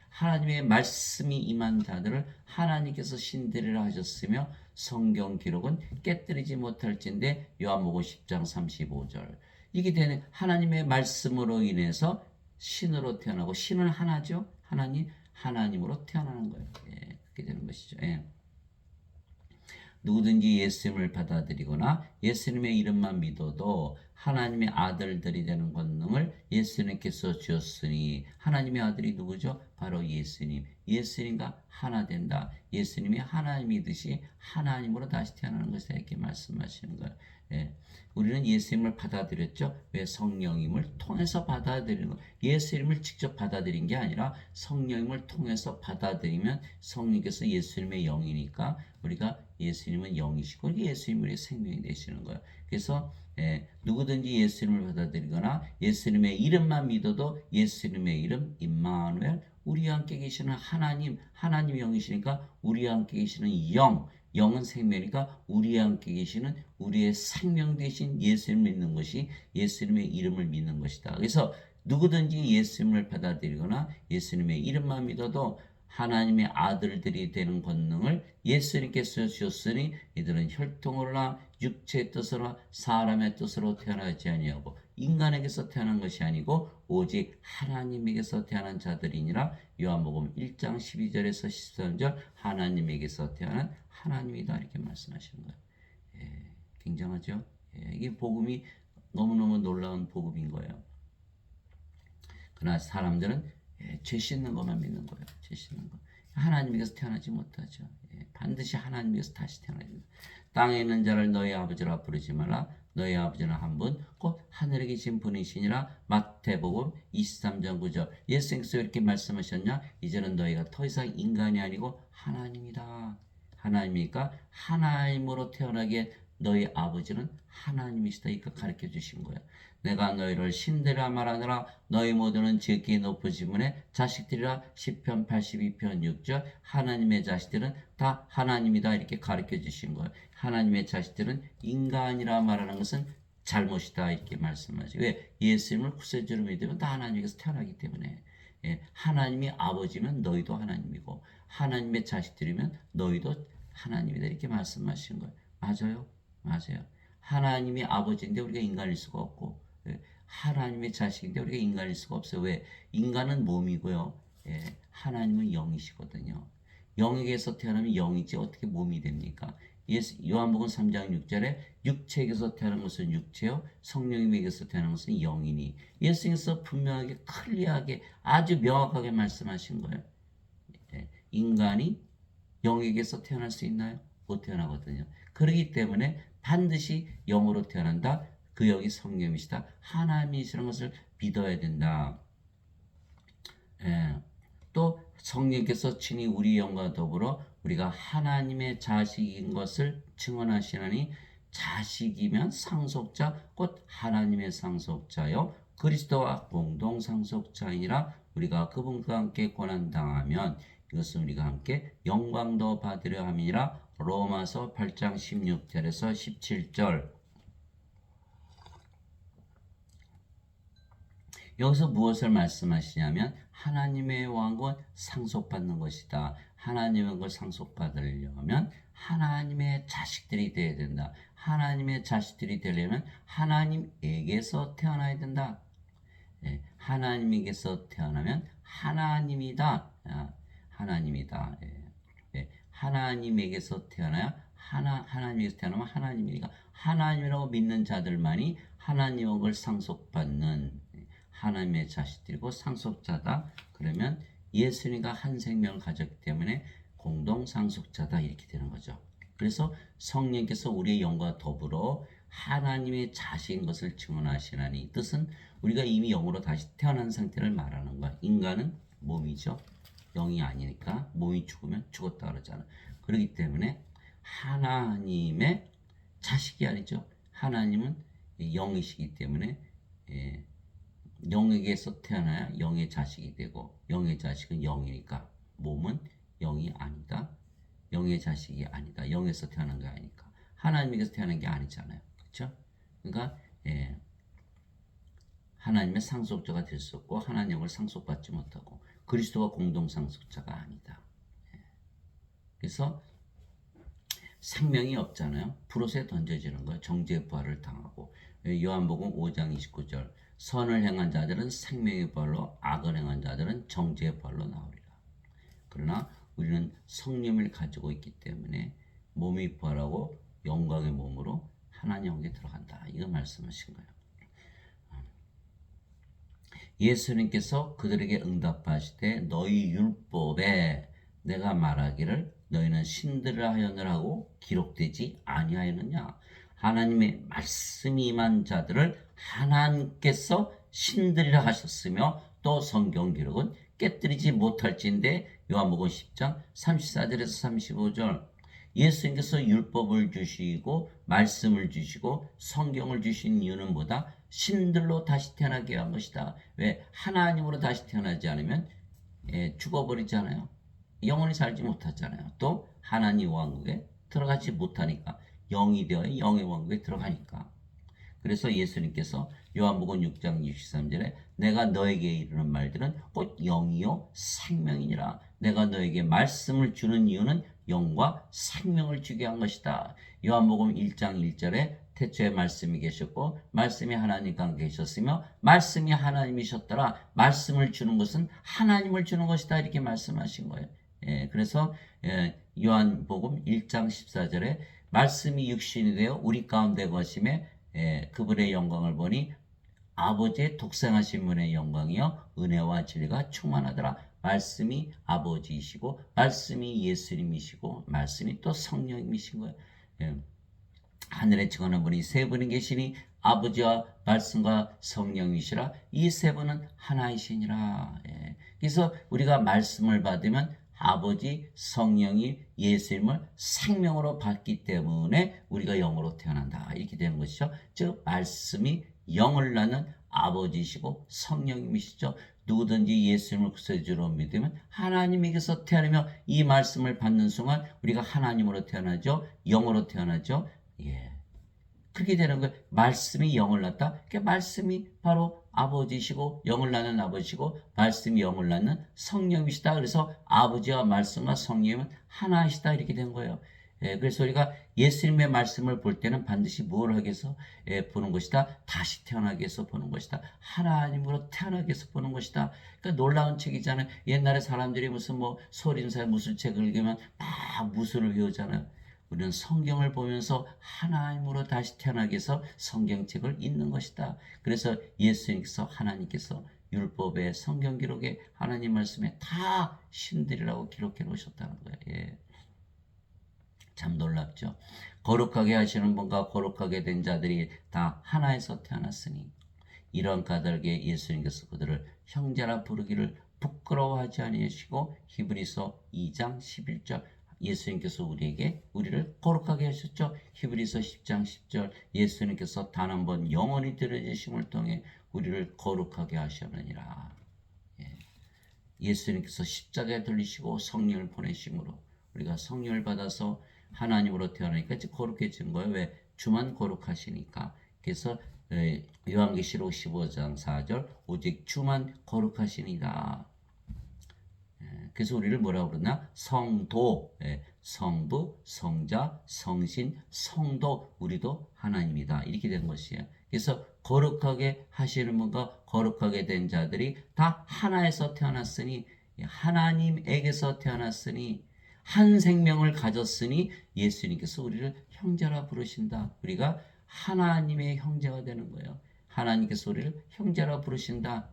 [SPEAKER 1] 하나님의 말씀이 임한 자들을 하나님께서 신들이라 하셨으며 성경 기록은 깨뜨리지 못할진대. 요한복음 10장 35절. 이게 되는 하나님의 말씀으로 인해서 신으로 태어나고, 신은 하나죠. 하나님으로 태어나는 거예요. 그렇게 되는 것이죠. 누구든지 예수님을 받아들이거나 예수님의 이름만 믿어도 하나님의 아들들이 되는 권능을 예수님께서 주었으니, 하나님의 아들이 누구죠? 바로 예수님. 예수님과 하나 된다. 예수님이 하나님이듯이 하나님으로 다시 태어나는 것이다, 이렇게 말씀하시는 거예요. 우리는 예수님을 받아들였죠. 왜? 성령님을 통해서 받아들이는 거예요. 예수님을 직접 받아들인 게 아니라 성령님을 통해서 받아들이면, 성령께서 예수님의 영이니까 우리가 예수님은 영이시고 예수님이 우리의 생명이 되시는 거예요. 그래서 누구든지 예수님을 받아들이거나 예수님의 이름만 믿어도, 예수님의 이름 임마누엘, 우리와 함께 계시는 하나님, 하나님이 영이시니까 우리와 함께 계시는 영, 영은 생명이니까 우리와 함께 계시는 우리의 생명 되신 예수님을 믿는 것이 예수님의 이름을 믿는 것이다. 그래서 누구든지 예수님을 받아들이거나 예수님의 이름만 믿어도 하나님의 아들들이 되는 권능을 예수님께서 주셨으니 이들은 혈통으로나 육체의 뜻으로 사람의 뜻으로 태어나지 아니하고 인간에게서 태어난 것이 아니고 오직 하나님에게서 태어난 자들이니라. 요한복음 1장 12절에서 13절, 하나님에게서 태어난 하나님이다, 이렇게 말씀하시는 거예요. 굉장하죠. 이게 복음이 너무너무 놀라운 복음인 거예요. 그러나 사람들은 죄 씻는 것만 믿는 거예요. 죄 씻는 거. 하나님에게서 태어나지 못하죠. 반드시 하나님에게서 다시 태어나야 된다. 땅에 있는 자를 너희 아버지라 부르지 말라. 너희 아버지는 한 분, 곧 하늘에 계신 분이시니라. 마태복음 23장 9절. 예수님께서 이렇게 말씀하셨냐? 이제는 너희가 더 이상 인간이 아니고 하나님이다. 하나님이니까 하나님으로 태어나게 너희 아버지는 하나님이시다, 이렇게 가르쳐 주신 거예요. 내가 너희를 신들이라 말하느라 너희 모두는 지극히 높으신 분의 자식들이라. 시편 82편 6절. 하나님의 자식들은 다 하나님이다, 이렇게 가르쳐 주신 거예요. 하나님의 자식들은 인간이라 말하는 것은 잘못이다, 이렇게 말씀하죠. 왜? 예수님을 구세주로 믿으면 다 하나님께서 태어나기 때문에. 하나님이 아버지면 너희도 하나님이고 하나님의 자식들이면 너희도 하나님이다, 이렇게 말씀하신 거예요. 맞아요? 맞아요. 하나님이 아버지인데 우리가 인간일 수가 없고, 하나님의 자식인데 우리가 인간일 수가 없어요. 왜? 인간은 몸이고요. 하나님은 영이시거든요. 영에게서 태어나면 영이지 어떻게 몸이 됩니까? 요한복음 3장 6절에 육체에게서 태어난 것은 육체요, 성령님에게서 태어난 것은 영이니. 예수님께서 분명하게 클리어하게 아주 명확하게 말씀하신 거예요. 인간이 영에게서 태어날 수 있나요? 못 태어나거든요. 그렇기 때문에 반드시 영으로 태어난다. 그 영이 성령이시다, 하나님이시라는 것을 믿어야 된다. 또 성령께서 친히 우리 영과 더불어 우리가 하나님의 자식인 것을 증언하시나니, 자식이면 상속자, 곧 하나님의 상속자요 그리스도와 공동 상속자이니라. 우리가 그분과 함께 고난당하면 이것은 우리가 함께 영광도 받으려 함이니라. 로마서 8장 16절에서 17절. 여기서 무엇을 말씀하시냐면, 하나님의 왕국은 상속받는 것이다. 하나님의 왕국을 상속받으려면 하나님의 자식들이 되어야 된다. 하나님의 자식들이 되려면 하나님에게서 태어나야 된다. 하나님에게서 태어나면 하나님이다. 하나님이다. 하나님에게서 태어나야 하나님에게서 태어나면 하나님이니까, 하나님이라고 믿는 자들만이 하나님 왕국을 상속받는 하나님의 자식들이고 상속자다. 그러면 예수님과 한 생명을 가졌기 때문에 공동 상속자다, 이렇게 되는 거죠. 그래서 성령께서 우리의 영과 더불어 하나님의 자식인 것을 증언하시나니, 이 뜻은 우리가 이미 영으로 다시 태어난 상태를 말하는 거야. 인간은 몸이죠. 영이 아니니까 몸이 죽으면 죽었다 그러잖아. 그렇기 때문에 하나님의 자식이 아니죠. 하나님은 영이시기 때문에 영에게서 태어나야 영의 자식이 되고 영의 자식은 영이니까 몸은 영이 아니다. 영의 자식이 아니다. 영에서 태어난 게 아니니까. 하나님에게서 태어난 게 아니잖아요. 그렇죠? 그러니까 하나님의 상속자가 될 수 없고 하나님을 상속받지 못하고 그리스도와 공동 상속자가 아니다. 그래서 생명이 없잖아요. 불옷에 던져지는 거예요. 정죄의 부활을 당하고 요한복음 5장 29절 선을 행한 자들은 생명의 부활로 악을 행한 자들은 정죄의 부활로 나오리라. 그러나 우리는 성령을 가지고 있기 때문에 몸이 부활하고 영광의 몸으로 하나님에게 들어간다. 이거 말씀하신 거예요. 예수님께서 그들에게 응답하시되 너희 율법에 내가 말하기를 너희는 신들을 하였느라 하고 기록되지 아니하였느냐. 하나님의 말씀이 임한 자들을 하나님께서 신들이라 하셨으며 또 성경 기록은 깨뜨리지 못할진대. 요한복음 10장 34절에서 35절 예수님께서 율법을 주시고 말씀을 주시고 성경을 주신 이유는 뭐다? 신들로 다시 태어나게 한 것이다. 왜? 하나님으로 다시 태어나지 않으면 죽어버리잖아요. 영원히 살지 못하잖아요. 또 하나님 왕국에 들어가지 못하니까 영이 되어 영의 왕국에 들어가니까. 그래서 예수님께서 요한복음 6장 63절에 내가 너에게 이르는 말들은 곧 영이요 생명이니라. 내가 너에게 말씀을 주는 이유는 영과 생명을 주게 한 것이다. 요한복음 1장 1절에 태초에 말씀이 계셨고 말씀이 하나님과 계셨으며 말씀이 하나님이셨더라. 말씀을 주는 것은 하나님을 주는 것이다. 이렇게 말씀하신 거예요. 그래서 요한복음 1장 14절에 말씀이 육신이 되어 우리 가운데 거심에 그분의 영광을 보니 아버지의 독생하신 분의 영광이요 은혜와 진리가 충만하더라. 말씀이 아버지이시고 말씀이 예수님이시고 말씀이 또 성령님이신 거예요. 하늘에 증언한 분이 세 분이 계시니 아버지와 말씀과 성령이시라. 이 세 분은 하나이시니라. 그래서 우리가 말씀을 받으면 아버지, 성령이 예수님을 생명으로 받기 때문에 우리가 영으로 태어난다. 이렇게 되는 것이죠. 즉 말씀이 영을 낳는 아버지시고 성령님이시죠. 누구든지 예수님을 구세주로 믿으면 하나님에게서 태어나며 이 말씀을 받는 순간 우리가 하나님으로 태어나죠. 영으로 태어나죠. 그렇게 되는 거예요. 말씀이 영을 낳다. 그 말씀이 바로 아버지시고 영을 낳는 아버지시고 말씀이 영을 낳는 성령이시다. 그래서 아버지와 말씀과 성령은 하나이시다. 이렇게 된 거예요. 그래서 우리가 예수님의 말씀을 볼 때는 반드시 뭘 하기 위해서 보는 것이다. 다시 태어나기 위해서 보는 것이다. 하나님으로 태어나기 위해서 보는 것이다. 그러니까 놀라운 책이잖아요. 옛날에 사람들이 무슨 소린사의 무술책을 읽으면 막 무술을 외우잖아요. 우리는 성경을 보면서 하나님으로 다시 태어나기 위해서 성경책을 읽는 것이다. 그래서 예수님께서 하나님께서 율법의 성경 기록에 하나님 말씀에 다 신들이라고 기록해 놓으셨다는 거예요. 참 놀랍죠. 거룩하게 하시는 분과 거룩하게 된 자들이 다 하나에서 태어났으니 이런 까닭에 예수님께서 그들을 형제라 부르기를 부끄러워하지 아니하시고 히브리서 2장 11절 예수님께서 우리를 거룩하게 하셨죠. 히브리서 10장 10절 예수님께서 단 한 번 영원히 들여주심을 통해 우리를 거룩하게 하셨느니라. 예수님께서 십자가에 들리시고 성령을 보내심으로 우리가 성령을 받아서 하나님으로 태어나니까 이제 거룩해진 거예요. 왜? 주만 거룩하시니까. 그래서 요한계시록 15장 4절 오직 주만 거룩하시니라. 그래서 우리를 뭐라고 그러나? 성도, 성부, 성자, 성신, 성도, 우리도 하나님이다. 이렇게 된 것이에요. 그래서 거룩하게 하시는 분과 거룩하게 된 자들이 다 하나에서 태어났으니 하나님에게서 태어났으니 한 생명을 가졌으니 예수님께서 우리를 형제라 부르신다. 우리가 하나님의 형제가 되는 거예요. 하나님께서 우리를 형제라 부르신다.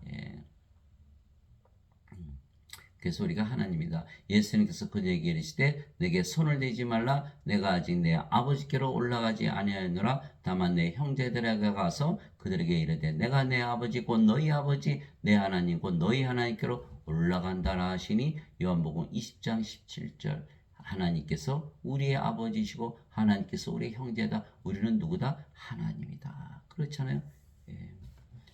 [SPEAKER 1] 그래서 우리가 하나님이다. 예수님께서 그에게 이르시되 내게 손을 대지 말라. 내가 아직 내 아버지께로 올라가지 아니하였노라. 다만 내 형제들에게 가서 그들에게 이르되 내가 내 아버지 곧 너희 아버지 내 하나님 곧 너희 하나님께로 올라간다라 하시니 요한복음 20장 17절 하나님께서 우리의 아버지시고 하나님께서 우리의 형제다. 우리는 누구다? 하나님이다. 그렇잖아요. 예.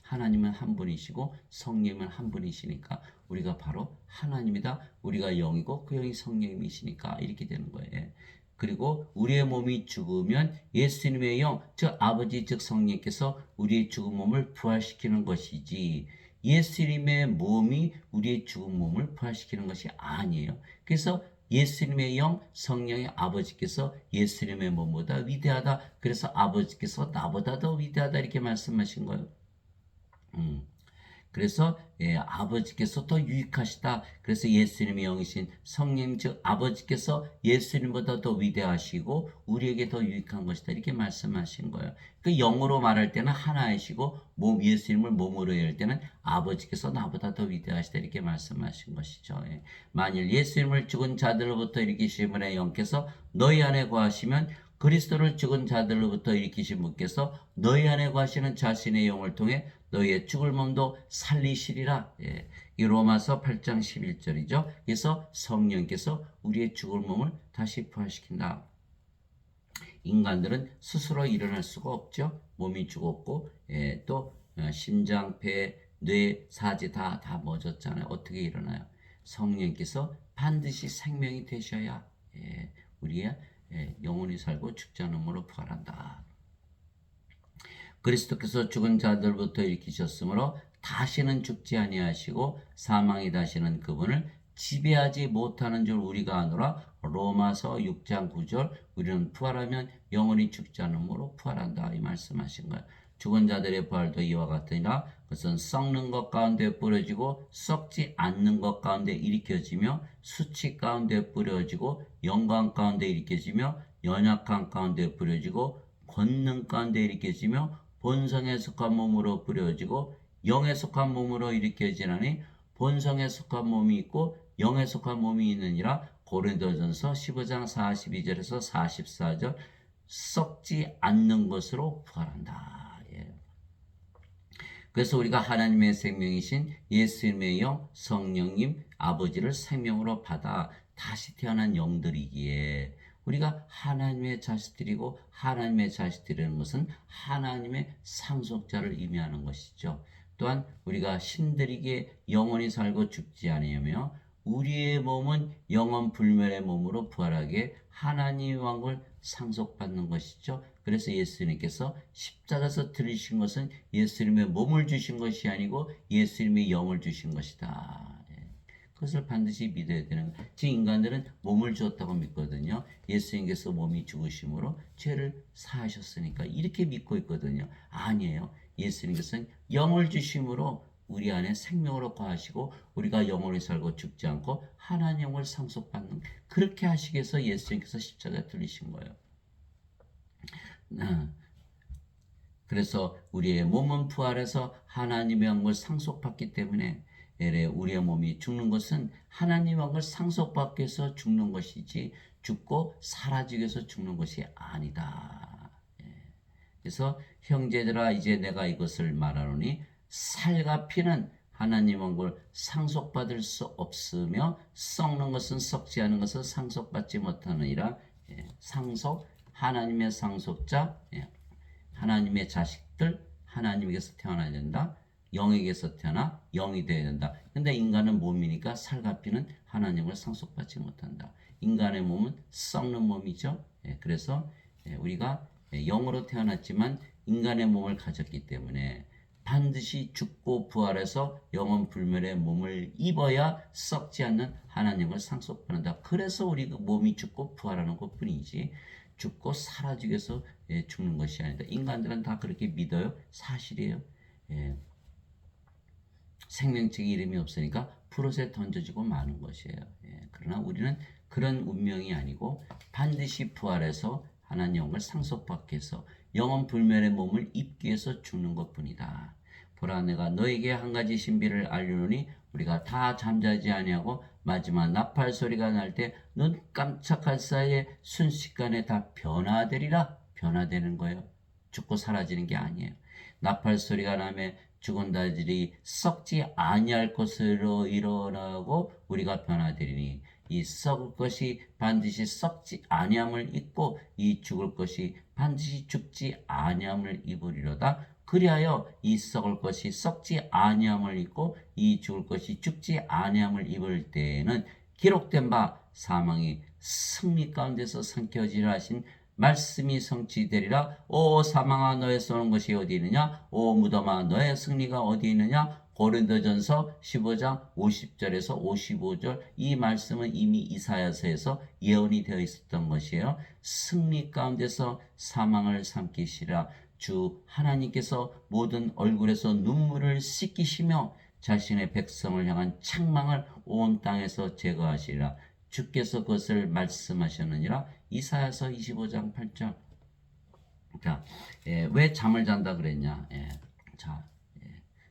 [SPEAKER 1] 하나님은 한 분이시고 성령은 한 분이시니까 우리가 바로 하나님이다. 우리가 영이고 그 영이 성령이시니까 이렇게 되는 거예요. 그리고 우리의 몸이 죽으면 예수님의 영, 즉 아버지 즉 성령께서 우리의 죽은 몸을 부활시키는 것이지 예수님의 몸이 우리의 죽은 몸을 부활시키는 것이 아니에요. 그래서 예수님의 영, 성령의 아버지께서 예수님의 몸보다 위대하다. 그래서 아버지께서 나보다 더 위대하다 이렇게 말씀하신 거예요. 그래서 아버지께서 더 유익하시다. 그래서 예수님의 영이신 성령 즉 아버지께서 예수님보다 더 위대하시고 우리에게 더 유익한 것이다. 이렇게 말씀하신 거예요. 그 영으로 말할 때는 하나이시고 예수님을 몸으로 할 때는 아버지께서 나보다 더 위대하시다. 이렇게 말씀하신 것이죠. 만일 예수님을 죽은 자들로부터 일으키신 분의 영께서 너희 안에 거하시면 그리스도를 죽은 자들로부터 일으키신 분께서 너희 안에 거하시는 자신의 영을 통해 너희의 죽을 몸도 살리시리라. 이 로마서 8장 11절이죠. 그래서 성령께서 우리의 죽을 몸을 다시 부활시킨다. 인간들은 스스로 일어날 수가 없죠. 몸이 죽었고 또 심장, 배, 뇌, 사지 다 멎었잖아요. 어떻게 일어나요? 성령께서 반드시 생명이 되셔야 우리의 영원히 살고 죽지 않은 몸으로 부활한다. 그리스도께서 죽은 자들부터 일으키셨으므로 다시는 죽지 아니하시고 사망이 다시는 그분을 지배하지 못하는 줄 우리가 아노라. 로마서 6장 9절 우리는 부활하면 영원히 죽지 않은 몸으로 부활한다. 이 말씀하신 거예요. 죽은 자들의 부활도 이와 같으니라. 그것은 썩는 것 가운데 뿌려지고 썩지 않는 것 가운데 일으켜지며 수치 가운데 뿌려지고 영광 가운데 일으켜지며 연약한 가운데 뿌려지고 권능 가운데 일으켜지며 본성에 속한 몸으로 뿌려지고 영에 속한 몸으로 일으켜지나니 본성에 속한 몸이 있고 영에 속한 몸이 있느니라. 고린도전서 15장 42절에서 44절 썩지 않는 것으로 부활한다. 그래서 우리가 하나님의 생명이신 예수님의 영, 성령님, 아버지를 생명으로 받아 다시 태어난 영들이기에 우리가 하나님의 자식들이고 하나님의 자식들이라는 것은 하나님의 상속자를 의미하는 것이죠. 또한 우리가 신들이기에 영원히 살고 죽지 아니하며 우리의 몸은 영원 불멸의 몸으로 부활하게 하나님의 왕을 상속받는 것이죠. 그래서 예수님께서 십자가에서 들으신 것은 예수님의 몸을 주신 것이 아니고 예수님의 영을 주신 것이다. 그것을 반드시 믿어야 되는 거예요. 지금 인간들은 몸을 주었다고 믿거든요. 예수님께서 몸이 죽으심으로 죄를 사하셨으니까 이렇게 믿고 있거든요. 아니에요. 예수님께서는 영을 주심으로 우리 안에 생명으로 거하시고 우리가 영원히 살고 죽지 않고 하나님의 영을 상속받는 그렇게 하시기 위해서 예수님께서 십자가에 들리신 거예요. 그래서 우리의 몸은 부활해서 하나님의 영을 상속받기 때문에 우리의 몸이 죽는 것은 하나님의 영을 상속받기 위해서 죽는 것이지 죽고 사라지기 위해서 죽는 것이 아니다. 그래서 형제들아 이제 내가 이것을 말하노니 살과 피는 하나님의 영을 상속받을 수 없으며 썩는 것은 썩지 않은 것을 상속받지 못하느니라. 상속 하나님의 상속자 하나님의 자식들 하나님에게서 태어나야 된다. 영에게서 태어나 영이 되어야 된다. 근데 인간은 몸이니까 살과 피는 하나님을 상속받지 못한다. 인간의 몸은 썩는 몸이죠. 그래서 우리가 영으로 태어났지만 인간의 몸을 가졌기 때문에 반드시 죽고 부활해서 영원 불멸의 몸을 입어야 썩지 않는 하나님을 상속받는다. 그래서 우리 몸이 죽고 부활하는 것뿐이지 죽고 사라지기 위해서 죽는 것이 아니다. 인간들은 다 그렇게 믿어요. 사실이에요. 생명책의 이름이 없으니까 푸릇에 던져지고 마는 것이에요. 그러나 우리는 그런 운명이 아니고 반드시 부활해서 하나님 영을 상속받기 위해서 영원 불멸의 몸을 입기 위해서 죽는 것뿐이다. 보라 내가 너에게 한 가지 신비를 알려노니 우리가 다 잠자지 아니하고 마지막 나팔 소리가 날 때 눈 깜짝할 사이에 순식간에 다 변화되리라. 변화되는 거예요. 죽고 사라지는 게 아니에요. 나팔 소리가 나면 죽은 자들이 썩지 아니할 것으로 일어나고 우리가 변화되리니 이 썩을 것이 반드시 썩지 아니함을 입고 이 죽을 것이 반드시 죽지 아니함을 입으리로다. 그리하여 이 썩을 것이 썩지 아니함을 입고 이 죽을 것이 죽지 아니함을 입을 때에는 기록된 바 사망이 승리 가운데서 삼켜지라 하신 말씀이 성취되리라. 오 사망아 너의 쏘는 것이 어디 있느냐? 오 무덤아 너의 승리가 어디 있느냐? 고린도전서 15장 50절에서 55절 이 말씀은 이미 이사야서에서 예언이 되어 있었던 것이에요. 승리 가운데서 사망을 삼키시라. 주 하나님께서 모든 얼굴에서 눈물을 씻기시며 자신의 백성을 향한 책망을 온 땅에서 제거하시리라. 주께서 그것을 말씀하셨느니라. 이사야서 25장 8절. 자, 왜 잠을 잔다 그랬냐? 자,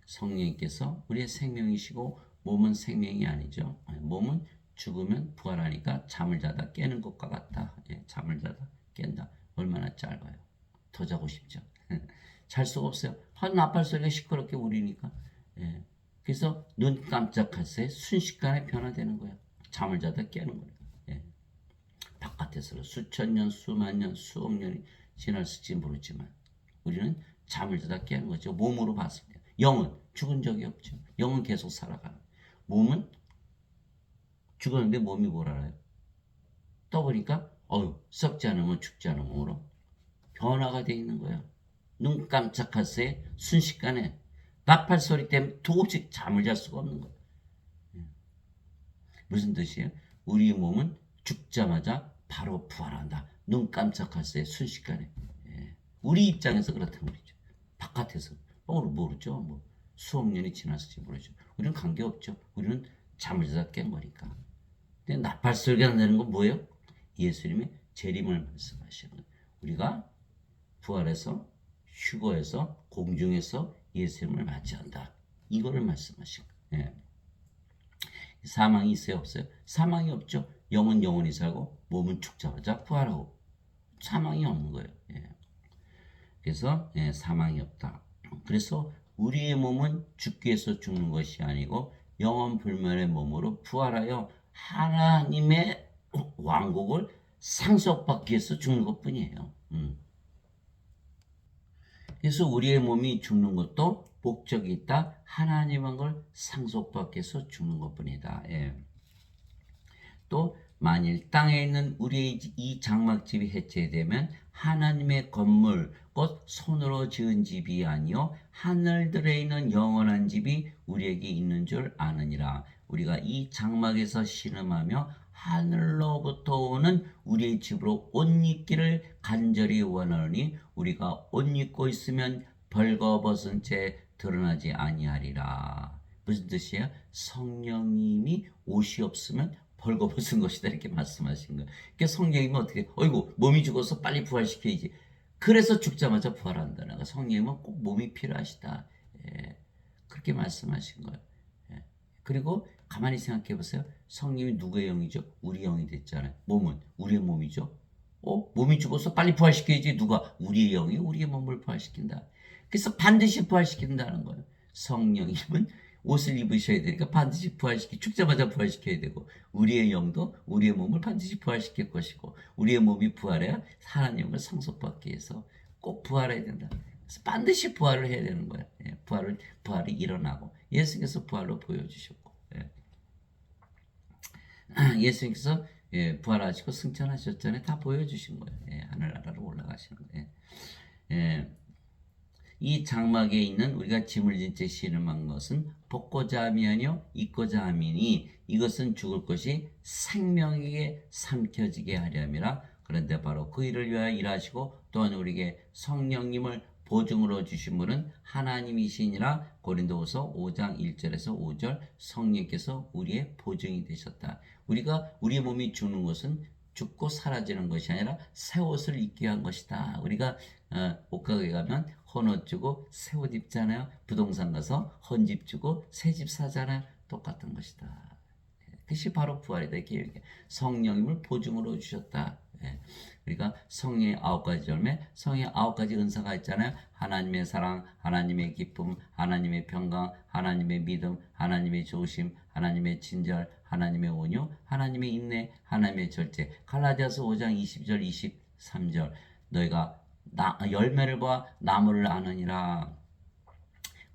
[SPEAKER 1] 성령님께서 우리의 생명이시고 몸은 생명이 아니죠. 몸은 죽으면 부활하니까 잠을 자다 깨는 것과 같다. 잠을 자다 깬다. 얼마나 짧아요. 더 자고 싶죠. 잘 수가 없어요. 한 나팔 소리가 시끄럽게 울리니까. 그래서 눈 깜짝할 새 순식간에 변화되는 거예요. 잠을 자다 깨는 거예요. 바깥에서 수천 년, 수만 년, 수억 년이 지났을지 모르지만 우리는 잠을 자다 깨는 거죠. 몸으로 봤을 때. 영은 죽은 적이 없죠. 영은 계속 살아가는. 몸은 죽었는데 몸이 뭘 알아요? 떠보니까 썩지 않으면 죽지 않은 몸으로 변화가 되어 있는 거예요. 눈 깜짝할 새 순식간에 나팔 소리 때문에 도저히 잠을 잘 수가 없는 거예요. 무슨 뜻이에요? 우리의 몸은 죽자마자 바로 부활한다. 눈 깜짝할 새 순식간에. 우리 입장에서 그렇다는 거죠. 바깥에서 모르죠. 뭐 수억 년이 지났을지 모르죠. 우리는 관계없죠. 우리는 잠을 자다 깬 거니까. 근데 나팔 소리가 나는 건 뭐예요? 예수님의 재림을 말씀하시는 거예요. 우리가 부활해서 휴거해서 공중에서 예수님을 맞이한다. 이거를 말씀하신 거예요. 사망이 있어요, 없어요? 사망이 없죠. 영은 영원히 살고 몸은 죽자마자 부활하고 사망이 없는 거예요. 그래서 사망이 없다. 그래서 우리의 몸은 죽기 위해서 죽는 것이 아니고 영원 불멸의 몸으로 부활하여 하나님의 왕국을 상속받기 위해서 죽는 것뿐이에요. 그래서 우리의 몸이 죽는 것도 목적이 있다. 하나님의 걸 상속받기 위해서 죽는 것뿐이다. 또 만일 땅에 있는 우리의 이 장막집이 해체되면 하나님의 건물 곧 손으로 지은 집이 아니요 하늘들에 있는 영원한 집이 우리에게 있는 줄 아느니라. 우리가 이 장막에서 신음하며 하늘로부터 오는 우리의 집으로 옷 입기를 간절히 원하노니 우리가 옷 입고 있으면 벌거벗은 채 드러나지 아니하리라. 무슨 뜻이에요? 성령님이 옷이 없으면 벌거벗은 것이다 이렇게 말씀하신 거예요. 그러니까 성령님은 어떻게 어이구 몸이 죽어서 빨리 부활시켜야지. 그래서 죽자마자 부활한다는 성령님은 꼭 몸이 필요하시다. 그렇게 말씀하신 거예요. 그리고 가만히 생각해 보세요. 성령이 누구의 영이죠? 우리 영이 됐잖아요. 몸은 우리의 몸이죠. 몸이 죽어서 빨리 부활시켜야지. 누가? 우리의 영이 우리의 몸을 부활시킨다. 그래서 반드시 부활시킨다는 거예요. 성령님은 옷을 입으셔야 되니까 반드시 죽자마자 부활시켜야 되고 우리의 영도 우리의 몸을 반드시 부활시킬 것이고 우리의 몸이 부활해야 하나님을 상속받기 위해서 꼭 부활해야 된다. 그래서 반드시 부활을 해야 되는 거예요. 부활이 일어나고 예수님께서 부활로 보여주셨고 예수님께서 부활하시고 승천하셨잖아요. 다 보여주신 거예요. 하늘나라로 올라가시는 거예요. 이 장막에 있는 우리가 짐을 진 채 신음한 것은 벗고자 함이 아니요 입고자 함이니 이것은 죽을 것이 생명에게 삼켜지게 하려 함이라. 그런데 바로 그 일을 위하여 일하시고 또한 우리에게 성령님을 보증으로 주신 분은 하나님이시니라. 고린도후서 5장 1절에서 5절 성령께서 우리의 보증이 되셨다. 우리가 우리 몸이 죽는 것은 죽고 사라지는 것이 아니라 새 옷을 입게 한 것이다. 우리가 옷가게 가면 헌옷 주고 새 옷 입잖아요. 부동산 가서 헌 집 주고 새 집 사잖아요. 똑같은 것이다. 그것이 바로 부활이다. 이렇게 성령님을 보증으로 주셨다. 예. 그러니까 성령의 9가지 열매, 성령의 9가지 은사가 있잖아요. 하나님의 사랑, 하나님의 기쁨, 하나님의 평강, 하나님의 믿음, 하나님의 조심, 하나님의 친절, 하나님의 온유, 하나님의 인내, 하나님의 절제. 갈라디아서 5장 20절 23절 너희가 열매를 보아 나무를 아느니라.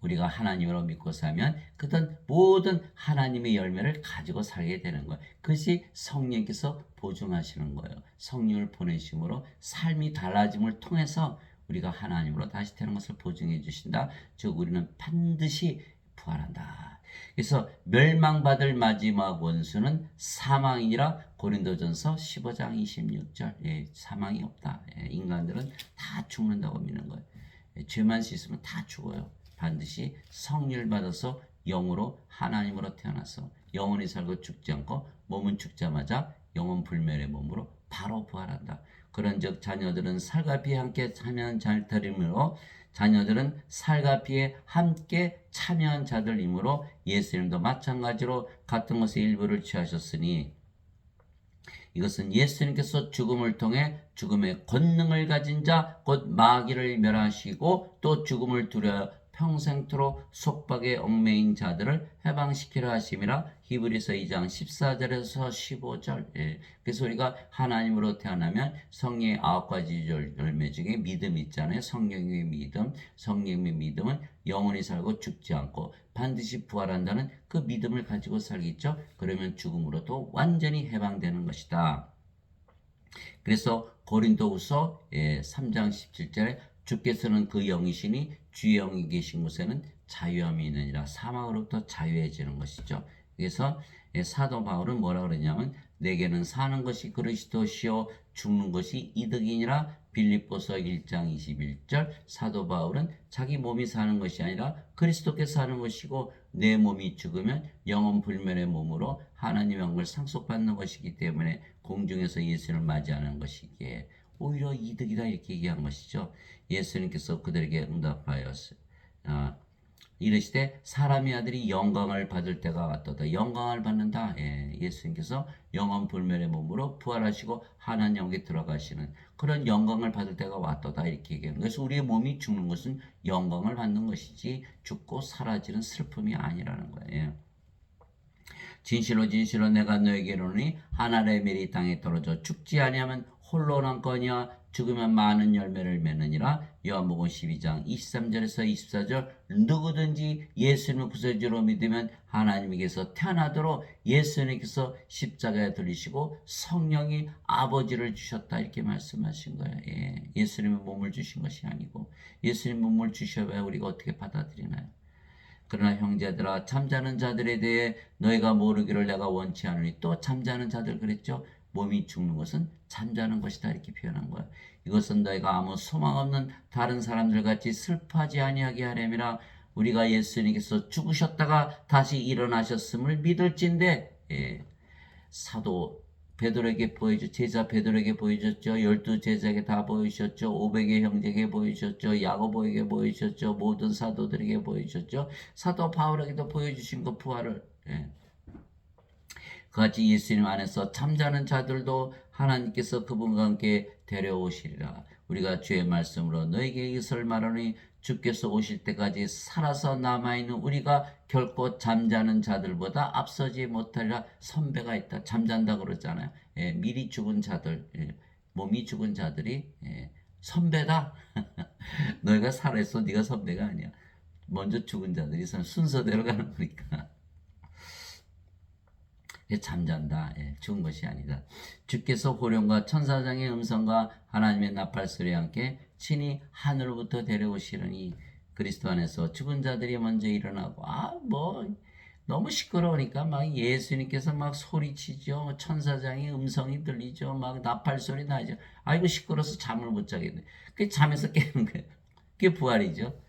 [SPEAKER 1] 우리가 하나님으로 믿고 살면 그든 모든 하나님의 열매를 가지고 살게 되는 거예요. 그것이 성령께서 보증하시는 거예요. 성령을 보내심으로 삶이 달라짐을 통해서 우리가 하나님으로 다시 되는 것을 보증해 주신다. 즉 우리는 반드시 부활한다. 그래서 멸망받을 마지막 원수는 사망이니라. 고린도전서 15장 26절. 예, 사망이 없다. 예, 인간들은 다 죽는다고 믿는 거예요. 예, 죄만 씻으면 다 죽어요. 반드시 성령을 받아서 영으로 하나님으로 태어나서 영원히 살고 죽지 않고 몸은 죽자마자 영원 불멸의 몸으로 바로 부활한다. 그런즉 자녀들은 살과 피에 함께 참여한 자들이므로 자녀들은 살과 피에 함께 참여한 자들이므로 예수님도 마찬가지로 같은 것의 일부를 취하셨으니 이것은 예수님께서 죽음을 통해 죽음의 권능을 가진 자 곧 마귀를 멸하시고 또 죽음을 두려워 평생토록 속박에 얽매인 자들을 해방시키려 하심이라. 히브리서 2장 14절에서 15절. 예. 그래서 우리가 하나님으로 태어나면 성령의 9가지 열매 중에 믿음이 있잖아요. 성령의 믿음. 성령의 믿음은 영원히 살고 죽지 않고 반드시 부활한다는 그 믿음을 가지고 살겠죠. 그러면 죽음으로도 완전히 해방되는 것이다. 그래서 고린도후서 3장 17절에 주께서는 그 영이시니 주의 영이 계신 곳에는 자유함이 있느니라. 사망으로부터 자유해지는 것이죠. 그래서 사도 바울은 뭐라 그러냐면 내게는 사는 것이 그리스도시요 죽는 것이 이득이니라. 빌립보서 1장 21절. 사도 바울은 자기 몸이 사는 것이 아니라 그리스도께서 사는 것이고 내 몸이 죽으면 영원 불멸의 몸으로 하나님의 영광을 상속받는 것이기 때문에 공중에서 예수를 맞이하는 것이기에 오히려 이득이다 이렇게 얘기한 것이죠. 예수님께서 그들에게 응답하였어요. 이르시되 사람의 아들이 영광을 받을 때가 왔도다. 영광을 받는다. 예수님께서 영원 불멸의 몸으로 부활하시고 하나님 영에 들어가시는 그런 영광을 받을 때가 왔도다 이렇게 얘기하는 거예요. 그래서 우리의 몸이 죽는 것은 영광을 받는 것이지 죽고 사라지는 슬픔이 아니라는 거예요. 진실로 진실로 내가 너에게 이르노니 한 알의 멜이 땅에 떨어져 죽지 아니하면 홀로 남거니와 죽으면 많은 열매를 맺느니라. 요한복음 12장 23절에서 24절. 누구든지 예수님을 구세주로 믿으면 하나님께서 태어나도록 예수님께서 십자가에 들리시고 성령이 아버지를 주셨다 이렇게 말씀하신 거예요. 예수님의 몸을 주신 것이 아니고 예수님 몸을 주셔야 우리가 어떻게 받아들이나요? 그러나 형제들아 잠자는 자들에 대해 너희가 모르기를 내가 원치 않으니. 또 잠자는 자들 그랬죠. 몸이 죽는 것은 잠자는 것이다 이렇게 표현한 거야. 이것은 너희가 아무 소망 없는 다른 사람들 같이 슬퍼하지 아니하게 하려니라. 우리가 예수님께서 죽으셨다가 다시 일어나셨음을 믿을진데. 사도 베드로에게 제자 베드로에게 보여줬죠. 12 제자에게 다 보여주셨죠. 500의 형제에게 보여주셨죠. 야고보에게 보여주셨죠. 모든 사도들에게 보여주셨죠. 사도 바울에게도 보여주신 그 부활을. 그같이 예수님 안에서 잠자는 자들도 하나님께서 그분과 함께 데려오시리라. 우리가 주의 말씀으로 너에게 이것을 말하니 주께서 오실 때까지 살아서 남아있는 우리가 결코 잠자는 자들보다 앞서지 못하리라. 선배가 있다. 잠잔다 그러잖아요. 미리 죽은 자들, 몸이 죽은 자들이 선배다. 너희가 살아있어. 네가 선배가 아니야. 먼저 죽은 자들이 순서대로 가는 거니까. 잠잔다. 죽은 것이 아니다. 주께서 호령과 천사장의 음성과 하나님의 나팔 소리와 함께 친히 하늘로부터 데려오시려니. 그리스도 안에서 죽은 자들이 먼저 일어나고 너무 시끄러우니까 막 예수님께서 막 소리치죠. 천사장의 음성이 들리죠. 막 나팔 소리 나죠. 아이고 시끄러워서 잠을 못 자겠네. 그 잠에서 깨는 거예요. 그게 부활이죠.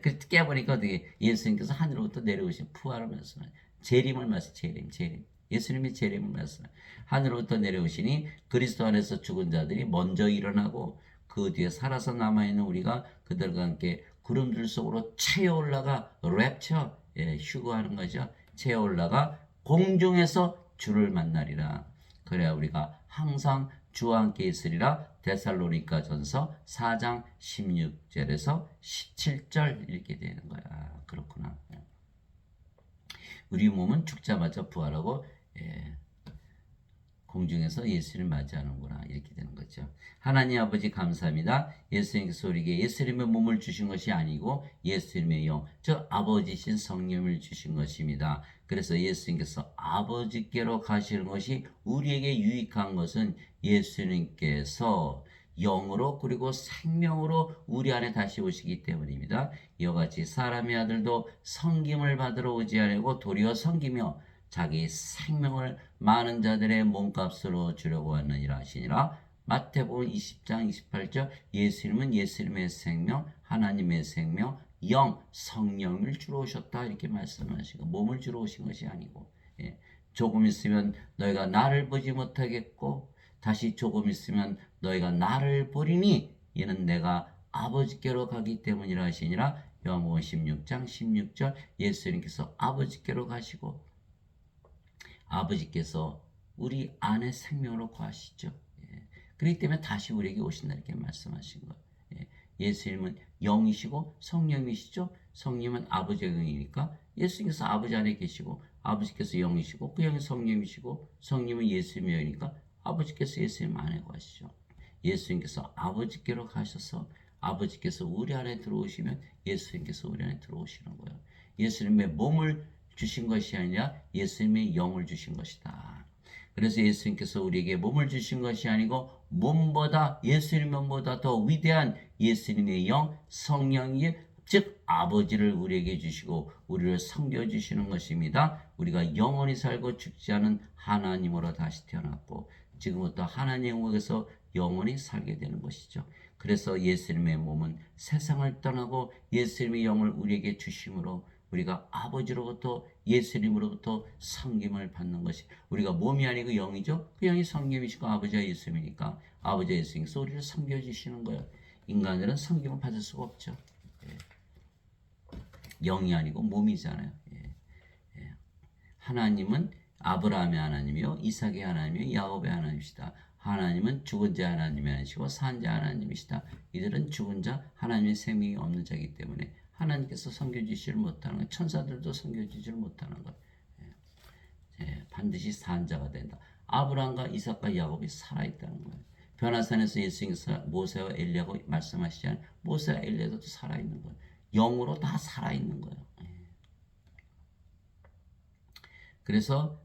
[SPEAKER 1] 그 깨보니까 어떻게 예수님께서 하늘로부터 내려오신 부활을 말씀해요. 재림을 말씀. 재림. 예수님이 재림을 말씀해요. 하늘로부터 내려오시니 그리스도 안에서 죽은 자들이 먼저 일어나고 그 뒤에 살아서 남아있는 우리가 그들과 함께 구름들 속으로 채어 올라가 랩처, 휴거하는 거죠. 채어 올라가 공중에서 주를 만나리라. 그래야 우리가 항상 주와 함께 있으리라. 데살로니가전서 4장 16절에서 17절 이렇게 되는 거야. 그렇구나. 우리 몸은 죽자마자 부활하고 공중에서 예수를 맞이하는구나. 이렇게 되는 거죠. 하나님 아버지 감사합니다. 예수님께서 우리에게 예수님의 몸을 주신 것이 아니고 예수님의 영, 즉 아버지신 성령을 주신 것입니다. 그래서 예수님께서 아버지께로 가시는 것이 우리에게 유익한 것은 예수님께서 영으로 그리고 생명으로 우리 안에 다시 오시기 때문입니다. 이와 같이 사람의 아들도 섬김을 받으러 오지 아니고 도리어 섬기며 자기 생명을 많은 자들의 몸값으로 주려고 하느니라 하시니라. 마태복음 20장 28절 예수님은 예수님의 생명, 하나님의 생명, 영, 성령을 주러 오셨다 이렇게 말씀하시고 몸을 주러 오신 것이 아니고 조금 있으면 너희가 나를 보지 못하겠고 다시 조금 있으면 너희가 나를 보리니 이는 내가 아버지께로 가기 때문이라 하시니라. 요한복음 16장 16절 예수님께서 아버지께로 가시고 아버지께서 우리 안에 생명으로 거하시죠. 그렇기 때문에 다시 우리에게 오신다 이렇게 말씀하신 거예요. 예수님은 영이시고 성령이시죠. 성령은 아버지의 영이니까 예수님께서 아버지 안에 계시고 아버지께서 영이시고 그 영이 성령이시고 성령은 예수님의 영이니까 아버지께서 예수님 안에 거하시죠. 예수님께서 아버지께로 가셔서 아버지께서 우리 안에 들어오시면 예수님께서 우리 안에 들어오시는 거예요. 예수님의 몸을 주신 것이 아니라 예수님의 영을 주신 것이다. 그래서 예수님께서 우리에게 몸을 주신 것이 아니고 몸보다 예수님의 몸보다 더 위대한 예수님의 영 성령이 즉 아버지를 우리에게 주시고 우리를 섬겨주시는 것입니다. 우리가 영원히 살고 죽지 않은 하나님으로 다시 태어났고 지금부터 하나님에게서 영원히 살게 되는 것이죠. 그래서 예수님의 몸은 세상을 떠나고 예수님의 영을 우리에게 주심으로 우리가 아버지로부터 예수님으로부터 섬김을 받는 것이 우리가 몸이 아니고 영이죠. 그 영이 성령이시고 아버지가 예수님이니까 아버지가 예수님께서 우리를 섬겨주시는 거예요. 인간들은 섬김을 받을 수가 없죠. 영이 아니고 몸이잖아요. 하나님은 아브라함의 하나님이요 이삭의 하나님이요 야곱의 하나님이시다. 하나님은 죽은 자 하나님이 아니시고 산 자 하나님이시다. 이들은 죽은 자 하나님의 생명이 없는 자이기 때문에 하나님께서 섬겨주지를 못하는 것, 천사들도 섬겨주지를 못하는 것. 반드시 산 자가 된다. 아브라함과 이삭과 야곱이 살아있다는 거예요. 변화산에서 예수님께서 모세와 엘리야고 말씀하시지 않아요. 모세와 엘리야도 살아있는 거예요. 영으로 다 살아있는 거예요. 그래서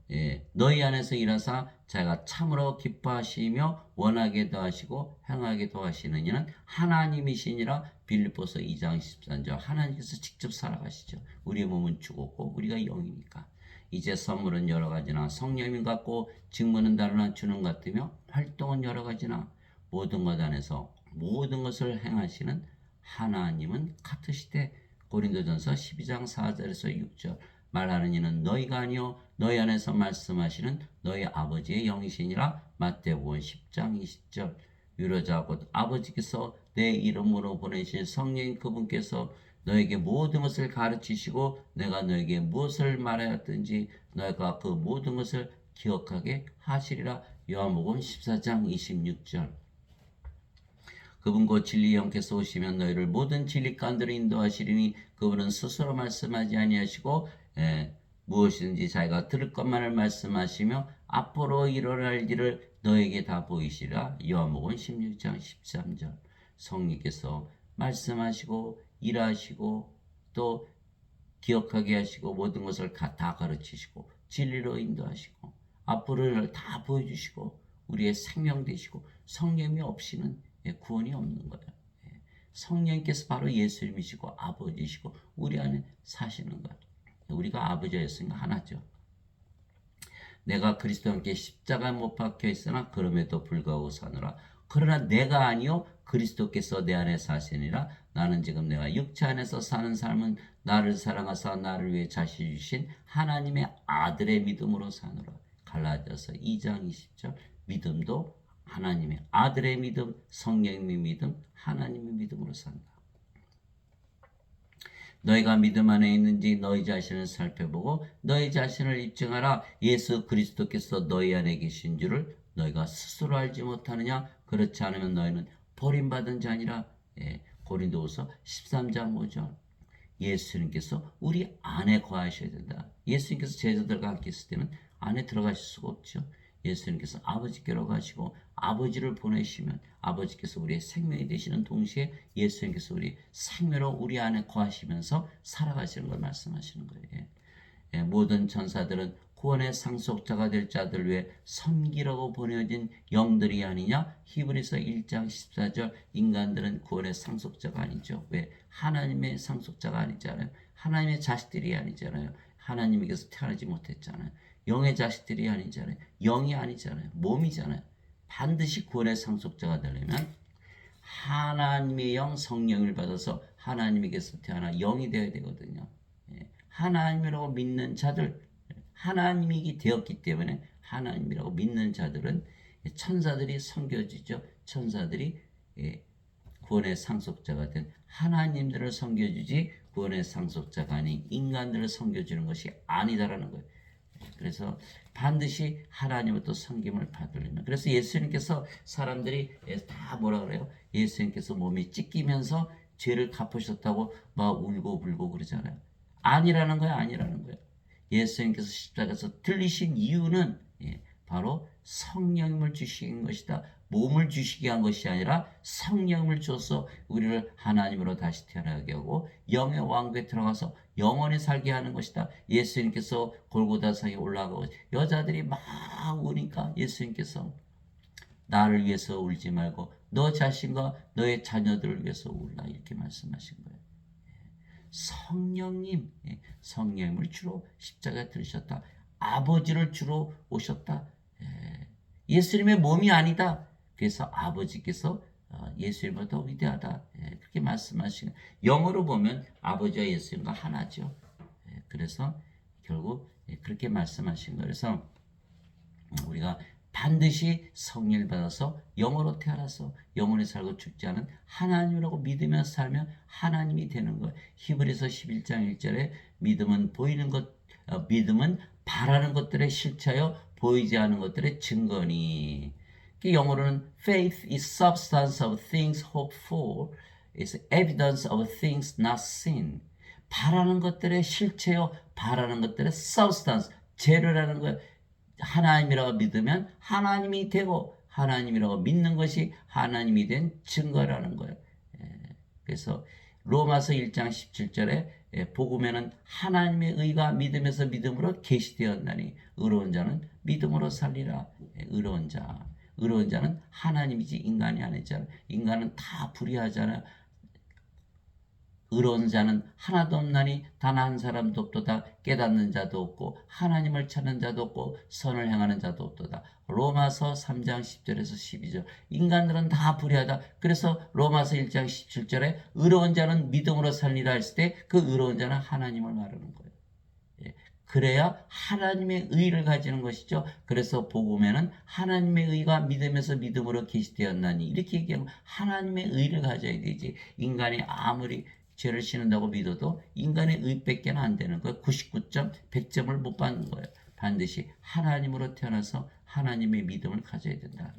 [SPEAKER 1] 너희 안에서 일하사 자가 참으로 기뻐하시며 원하게도 하시고 행하게도 하시는 이는 하나님이시니라. 빌립보서 2장 13절 하나님께서 직접 살아가시죠. 우리의 몸은 죽었고 우리가 영이니까. 이제 선물은 여러 가지나 성령님 같고 직무는 다르나 주는 같으며 활동은 여러 가지나 모든 것 안에서 모든 것을 행하시는 하나님은 같으시되. 고린도전서 12장 4절에서 6절 말하는 이는 너희가 아니요 너희 안에서 말씀하시는 너희 아버지의 영이시니라. 마태복음 10장 20절 유로자 곧 아버지께서 내 이름으로 보내신 성령인 그분께서 너에게 모든 것을 가르치시고 내가 너에게 무엇을 말하였든지 너희가 그 모든 것을 기억하게 하시리라. 요한복음 14장 26절 그분 곧 진리의 영께서 오시면 너희를 모든 진리 가운데로 인도하시리니 그분은 스스로 말씀하지 아니하시고 무엇이든지 자기가 들을 것만을 말씀하시며 앞으로 일어날 일을 너에게 다 보이시라. 요한복음 16장 13절 성령께서 말씀하시고 일하시고 또 기억하게 하시고 모든 것을 다 가르치시고 진리로 인도하시고 앞으로 일을 다 보여주시고 우리의 생명 되시고 성령이 없이는 구원이 없는 거예요. 성령께서 바로 예수님이시고 아버지시고 우리 안에 사시는 거예요. 우리가 아버지와 예수님과 하나죠. 내가 그리스도와 함께 십자가에 못 박혀 있으나 그럼에도 불구하고 사노라. 그러나 내가 아니요 그리스도께서 내 안에 사시니라. 나는 지금 내가 육체 안에서 사는 삶은 나를 사랑하사 나를 위해 자신 주신 하나님의 아들의 믿음으로 사노라. 갈라디아서 2장 20절 믿음도 하나님의 아들의 믿음, 성령의 믿음, 하나님의 믿음으로 산다. 너희가 믿음 안에 있는지 너희 자신을 살펴보고 너희 자신을 입증하라. 예수 그리스도께서 너희 안에 계신 줄을 너희가 스스로 알지 못하느냐? 그렇지 않으면 너희는 버림받은 자니라. 고린도후서 13장 5절. 예수님께서 우리 안에 거하셔야 된다. 예수님께서 제자들과 함께 있을 때는 안에 들어가실 수가 없죠. 예수님께서 아버지께로 가시고 아버지를 보내시면 아버지께서 우리의 생명이 되시는 동시에 예수님께서 우리 생명으로 우리 안에 거하시면서 살아가시는 걸 말씀하시는 거예요. 모든 천사들은 구원의 상속자가 될 자들 위해 섬기라고 보내진 영들이 아니냐? 히브리서 1장 14절. 인간들은 구원의 상속자가 아니죠. 왜? 하나님의 상속자가 아니잖아요. 하나님의 자식들이 아니잖아요. 하나님에게서 태어나지 못했잖아요. 영의 자식들이 아니잖아요. 영이 아니잖아요. 몸이잖아요. 반드시 구원의 상속자가 되려면 하나님의 영 성령을 받아서 하나님에게서 태어나 영이 되어야 되거든요. 하나님이라고 믿는 자들, 하나님이 되었기 때문에 하나님이라고 믿는 자들은 천사들이 섬겨주죠. 천사들이 구원의 상속자가 된 하나님들을 섬겨주지 구원의 상속자가 아닌 인간들을 섬겨주는 것이 아니다라는 거예요. 그래서 반드시 하나님부터 섬김을 받으려면, 그래서 예수님께서 사람들이 다 뭐라 그래요? 예수님께서 몸이 찢기면서 죄를 갚으셨다고 막 울고 불고 그러잖아요. 아니라는 거예요. 아니라는 거예요. 예수님께서 십자가에서 들리신 이유는 바로 성령님을 주시는 것이다. 몸을 주시게 한 것이 아니라 성령을 줘서 우리를 하나님으로 다시 태어나게 하고 영의 왕국에 들어가서 영원히 살게 하는 것이다. 예수님께서 골고다상에 올라가고 여자들이 막 우니까 예수님께서 나를 위해서 울지 말고 너 자신과 너의 자녀들을 위해서 울라, 이렇게 말씀하신 거예요. 성령님, 성령님을 주로 십자가에 들으셨다. 아버지를 주로 오셨다. 예수님의 몸이 아니다. 그래서 아버지께서 예수님보다 더 위대하다. 그렇게 말씀하시는, 영어로 보면 아버지와 예수님과 하나죠. 그래서 결국 그렇게 말씀하신 거예요. 그래서 우리가 반드시 성령을 받아서 영으로 태어나서 영원히 살고 죽지 않은 하나님이라고 믿으며 살면 하나님이 되는 거예요. 히브리서 11장 1절에 믿음은 믿음은 바라는 것들의 실체요 보이지 않는 것들의 증거니. 영어로는 faith is substance of things hoped for, is evidence of things not seen. 바라는 것들의 실체요 바라는 것들의 substance, 재료라는 거예요. 하나님이라고 믿으면 하나님이 되고 하나님이라고 믿는 것이 하나님이 된 증거라는 거예요. 그래서 로마서 1장 17절에 복음에는 하나님의 의가 믿음에서 믿음으로 계시되었나니 의로운 자는 믿음으로 살리라. 의로운 자는 하나님이지 인간이 아니잖아요. 인간은 다 불의하잖아요. 의로운 자는 하나도 없나니 단 한 사람도 없도다. 깨닫는 자도 없고 하나님을 찾는 자도 없고 선을 행하는 자도 없도다. 로마서 3장 10절에서 12절. 인간들은 다 불의하다. 그래서 로마서 1장 17절에 의로운 자는 믿음으로 살리라 했을 때 그 의로운 자는 하나님을 말하는 거예요. 그래야 하나님의 의를 가지는 것이죠. 그래서 복음에는 하나님의 의가 믿음에서 믿음으로 계시되었나니 이렇게 얘기하면 하나님의 의를 가져야 되지. 인간이 아무리 죄를 지는다고 믿어도 인간의 의밖에 안 되는 거예요. 99점, 100점을 못 받는 거예요. 반드시 하나님으로 태어나서 하나님의 믿음을 가져야 된다.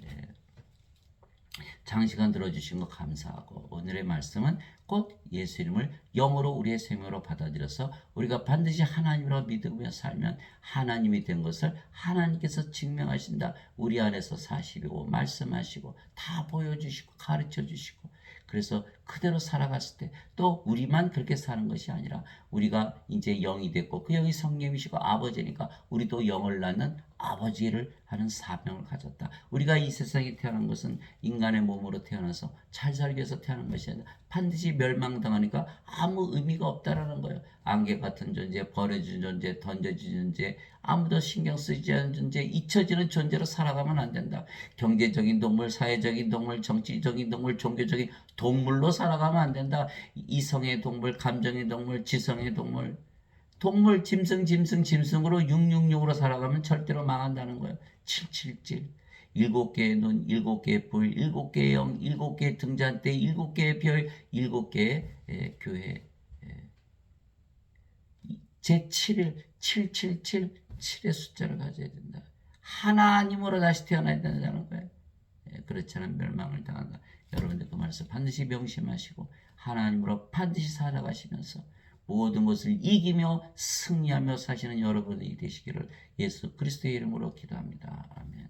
[SPEAKER 1] 장시간 들어주신 거 감사하고, 오늘의 말씀은 곧 예수님을 영으로 우리의 생명으로 받아들여서 우리가 반드시 하나님으로 믿으며 살면 하나님이 된 것을 하나님께서 증명하신다. 우리 안에서 사시고 말씀하시고 다 보여주시고 가르쳐주시고, 그래서 그대로 살아갔을 때 또 우리만 그렇게 사는 것이 아니라 우리가 이제 영이 됐고 그 영이 성령이시고 아버지니까 우리도 영을 낳는 아버지를 하는 사명을 가졌다. 우리가 이 세상에 태어난 것은 인간의 몸으로 태어나서 잘 살기 위해서 태어난 것이 아니라 반드시 멸망당하니까 아무 의미가 없다라는 거예요. 안개 같은 존재, 버려진 존재, 던져진 존재, 아무도 신경 쓰지 않는 존재, 잊혀지는 존재로 살아가면 안 된다. 경제적인 동물, 사회적인 동물, 정치적인 동물, 종교적인 동물로 살아가면 안 된다. 이성의 동물, 감정의 동물, 지성의 동물, 짐승으로 666으로 살아가면 절대로 망한다는 거예요. 777. 7개의 눈, 7개의 볼, 7개의 영, 7개의 등잔대, 7개의 별, 7개의 교회. 제 7일, 777, 7의 숫자를 가져야 된다. 하나님으로 다시 태어나야 된다는 거예요. 예, 그렇지 않으면 멸망을 당한다. 여러분들 그 말씀 반드시 명심하시고 하나님으로 반드시 살아가시면서 모든 것을 이기며 승리하며 사시는 여러분이 되시기를 예수 그리스도의 이름으로 기도합니다. 아멘.